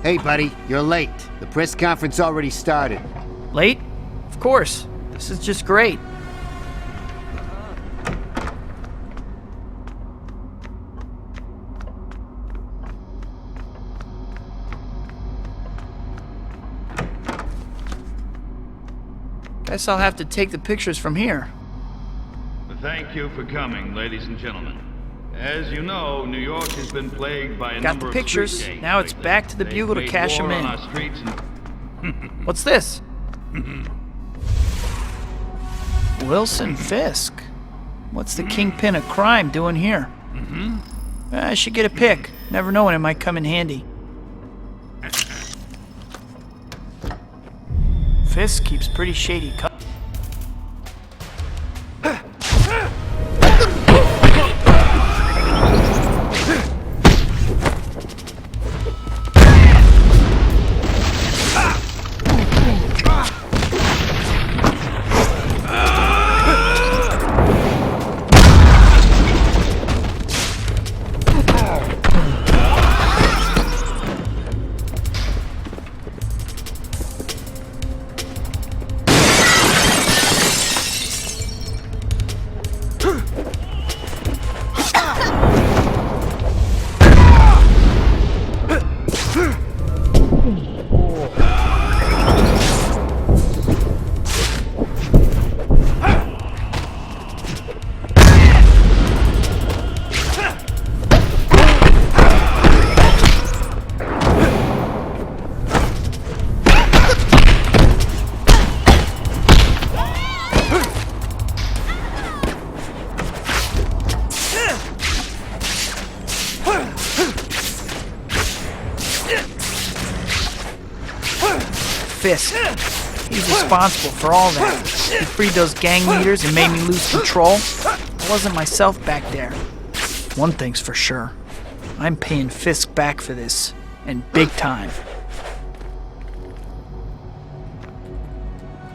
Hey, buddy, you're late. The press conference already started. Late? Of course. This is just great. Guess I'll have to take the pictures from here. Thank you for coming, ladies and gentlemen. As you know, New York has been plagued by a Got number the of pictures. street gangs Now it's lately. back to the They've Bugle to made cash war them in. on our streets and What's this? Wilson Fisk. What's the kingpin of crime doing here? I should get a pic. Never know when it might come in handy. Fisk keeps pretty shady co- Fisk. He's responsible for all that. He freed those gang leaders and made me lose control. I wasn't myself back there. One thing's for sure. I'm paying Fisk back for this. And big time.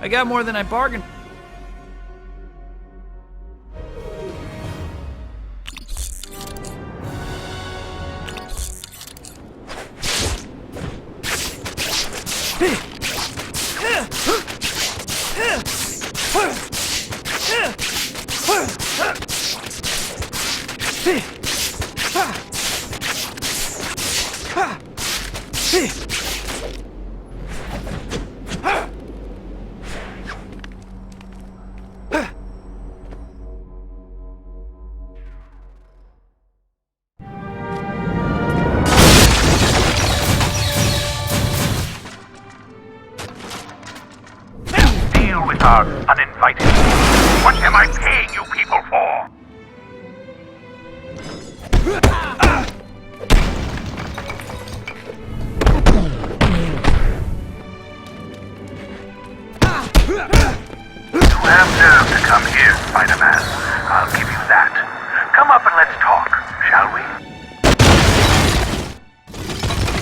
I got more than I bargained. deal with our uninvited. What am I paying you people for? You have nerve to come here, Spider-Man. I'll give you that. Come up and let's talk, shall we?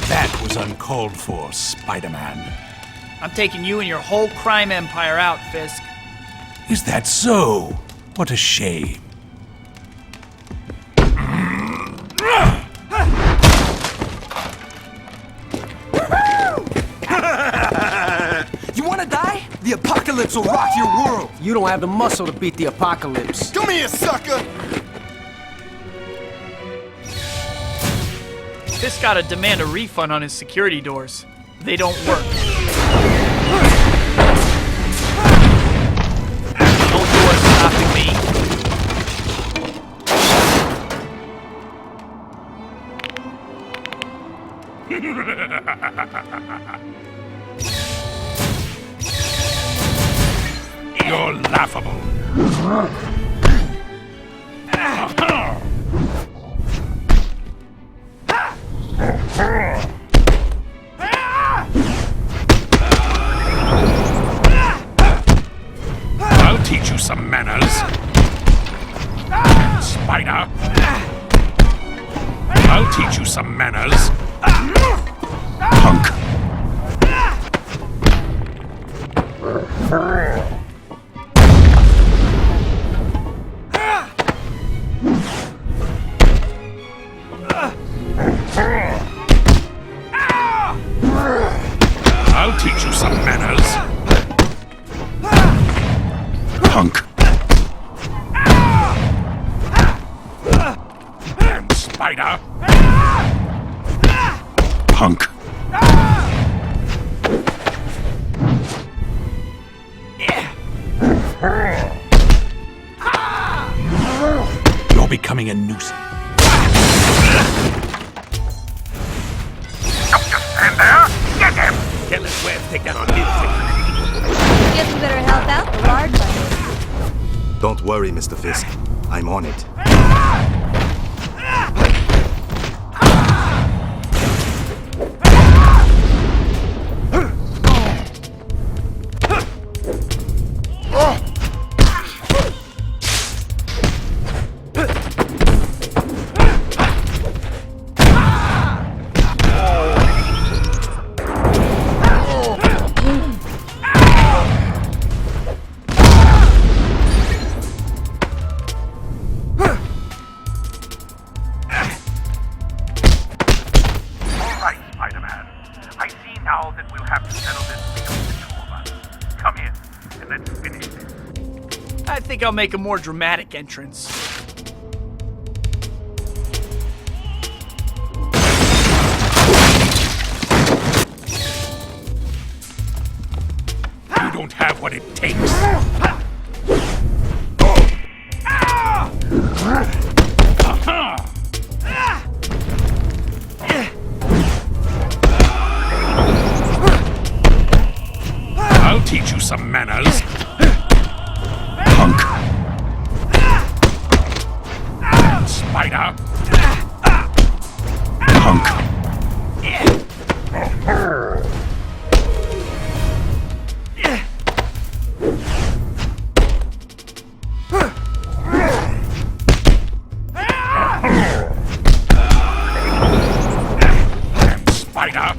That was uncalled for, Spider-Man. I'm taking you and your whole crime empire out, Fisk. Is that so? What a shame. You wanna die? The apocalypse will rock your world! You don't have the muscle to beat the apocalypse. Come here, sucker! Fisk gotta demand a refund on his security doors. They don't work. No door stopping me. You're laughable. I'll teach you some manners. Spider. I'll teach you some manners. Punk. I'll teach you some manners. Punk. And Spider. Punk. You're becoming a nuisance. Don't just stand there! Get him! Careless way of take that on me. Guess we better help out the large one. Don't worry, Mr. Fisk. I'm on it. I think I'll make a more dramatic entrance. You don't have what it takes. I'll teach you some manners. Punk. Spider. Punk. Spider.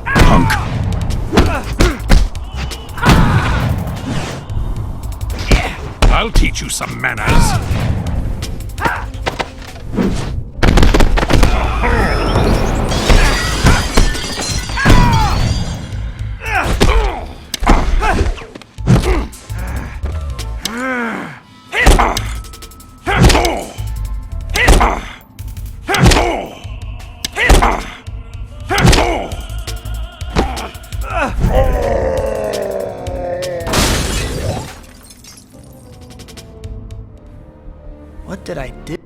Punk. I'll teach you some manners. What did I do?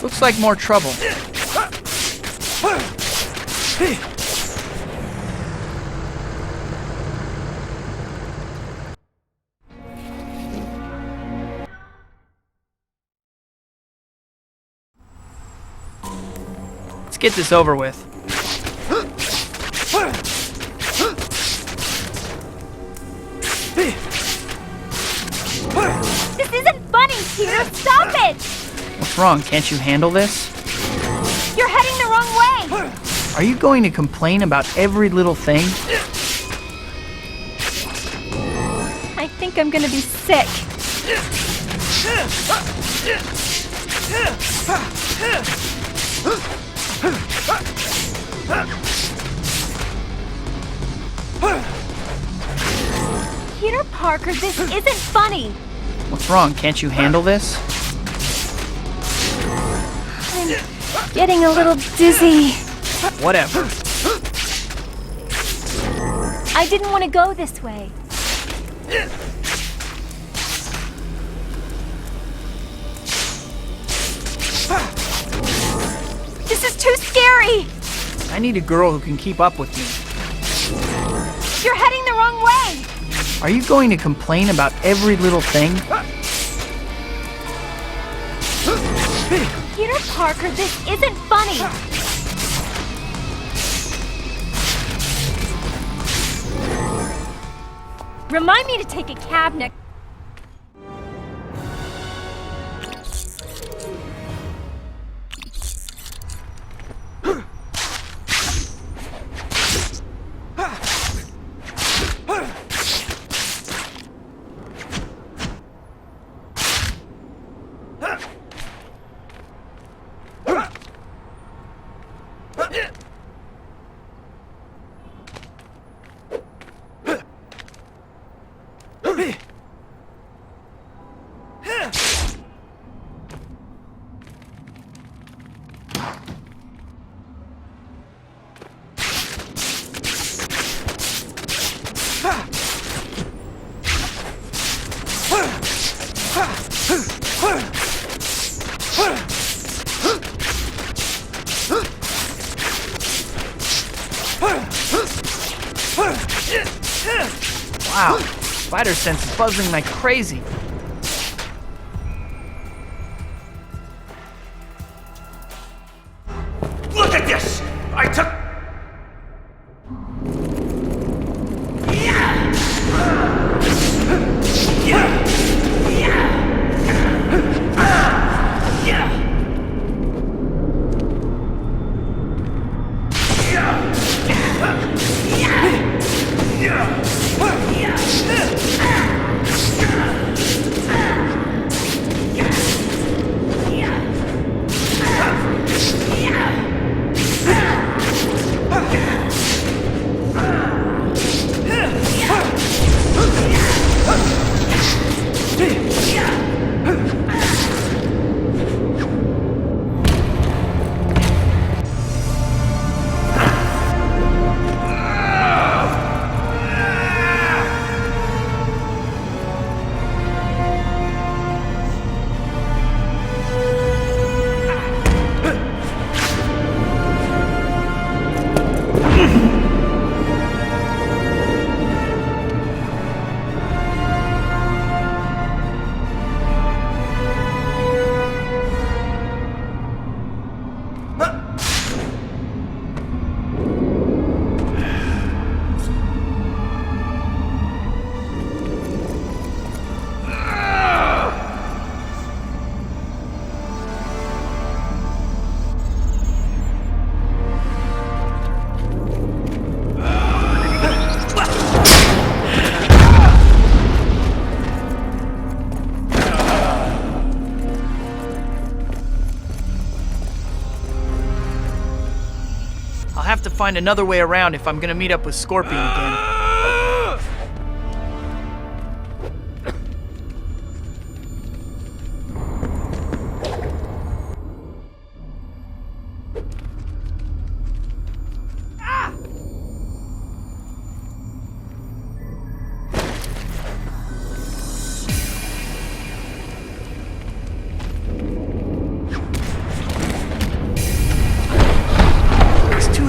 Looks like more trouble. Let's get this over with. This isn't funny, Peter! Stop it! What's wrong? Can't you handle this? You're heading the wrong way! Are you going to complain about every little thing? I think I'm gonna be sick. Peter Parker, this isn't funny! What's wrong? Can't you handle this? I'm getting a little dizzy. Whatever. I didn't want to go this way. This is too scary! I need a girl who can keep up with me. You're heading the wrong way! Are you going to complain about every little thing? Peter Parker, this isn't funny! Remind me to take a cab next. Wow, spider sense is buzzing like crazy. Look at this! I took... I'll have to find another way around if I'm gonna meet up with Scorpion again.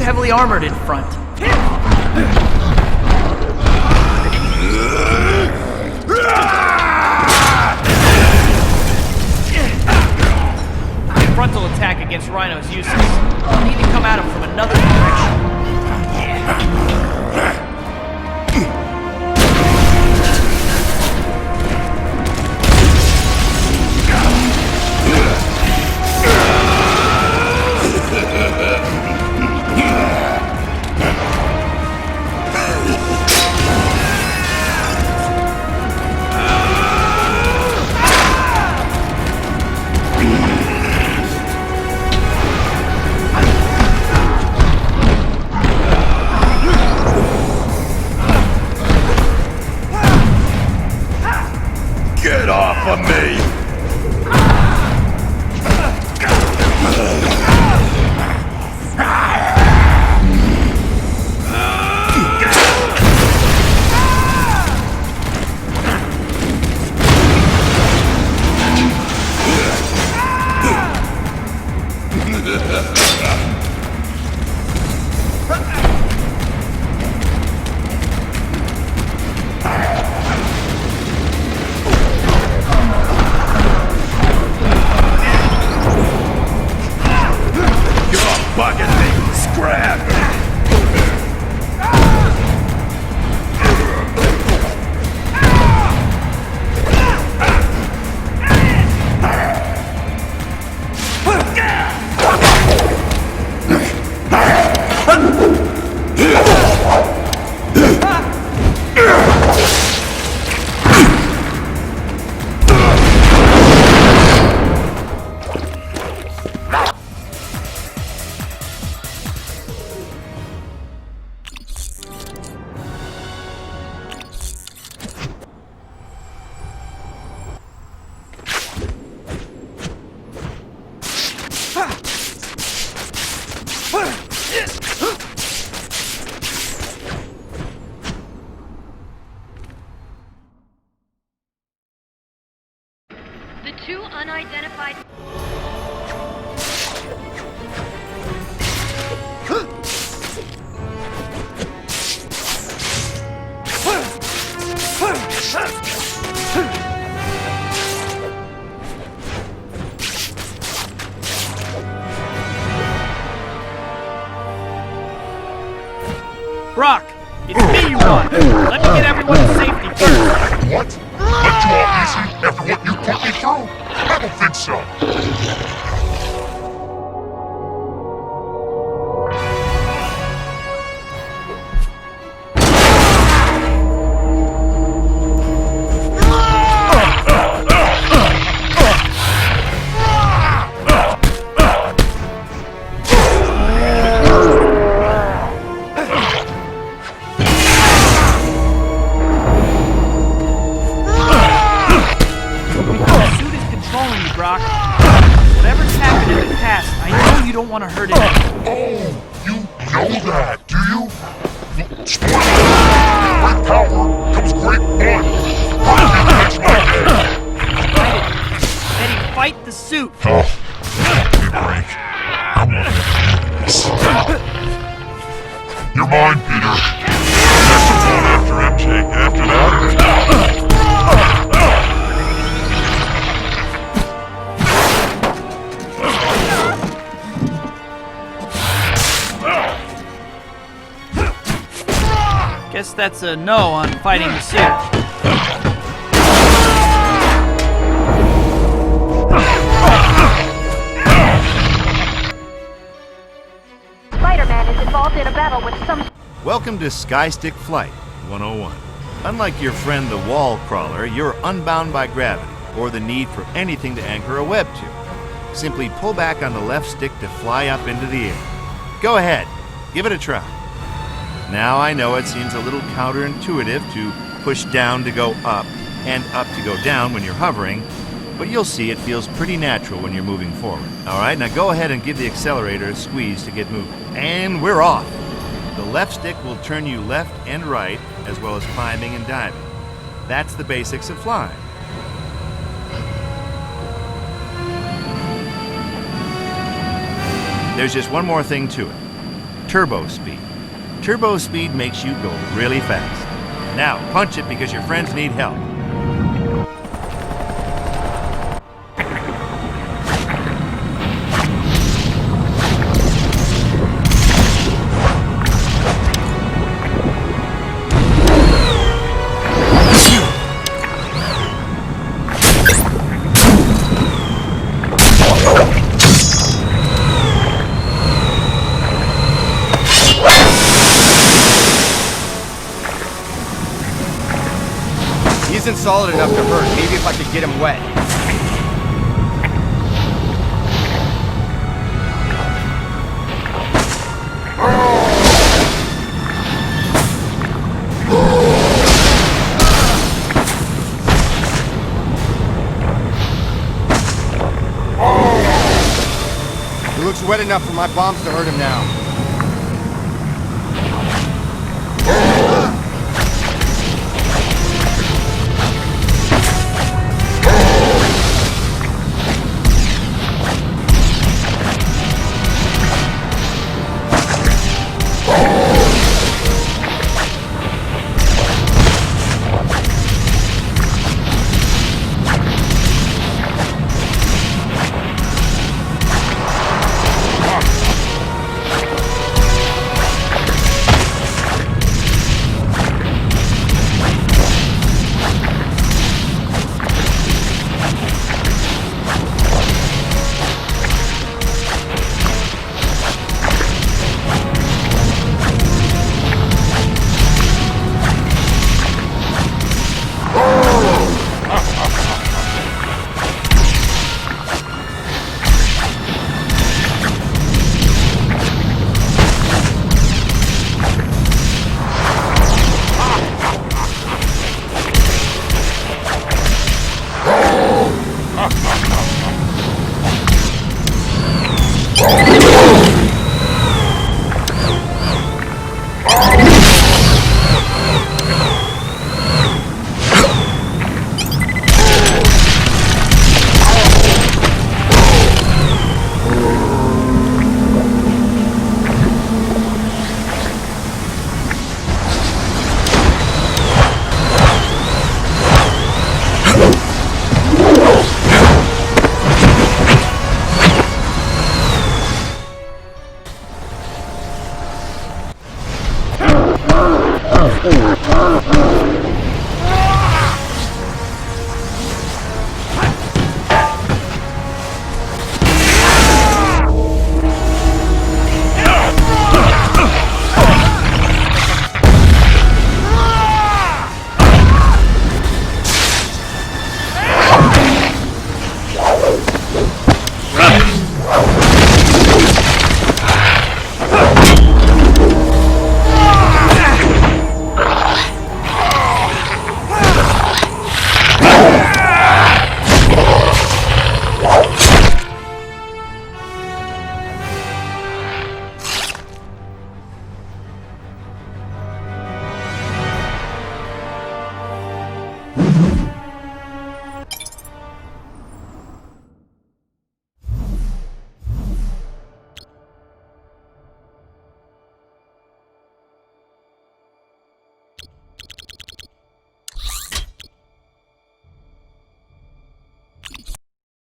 heavily armored in front. Frontal attack against Rhino's useless. I'll need to come at him from another direction. Get off of me! The two unidentified... Brock, it's me you want. Let me get everyone to safety first. What? Let you off easy after what you put me through? I don't think so. Whatever's happened in the past, I know you don't want to hurt it. Oh, you know that, do you? Spoiler! Great power comes great fun! Catch my head! Eddie, fight the suit! Oh, give me a break. I'm not gonna do this. You're mine, Peter. Best of one after MJ. After that... Guess that's a no on fighting the suit. Spider-Man is involved in a battle with some... Welcome to Skystick Flight 101. Unlike your friend the wall crawler, you're unbound by gravity or the need for anything to anchor a web to. Simply pull back on the left stick to fly up into the air. Go ahead, give it a try. Now I know it seems a little counterintuitive to push down to go up and up to go down when you're hovering, but you'll see it feels pretty natural when you're moving forward. All right, now go ahead and give the accelerator a squeeze to get moving. And we're off. The left stick will turn you left and right, as well as climbing and diving. That's the basics of flying. There's just one more thing to it. turbo speed. Turbo speed makes you go really fast. Now, punch it because your friends need help. He isn't solid enough to hurt. Maybe if I could get him wet. He looks wet enough for my bombs to hurt him now.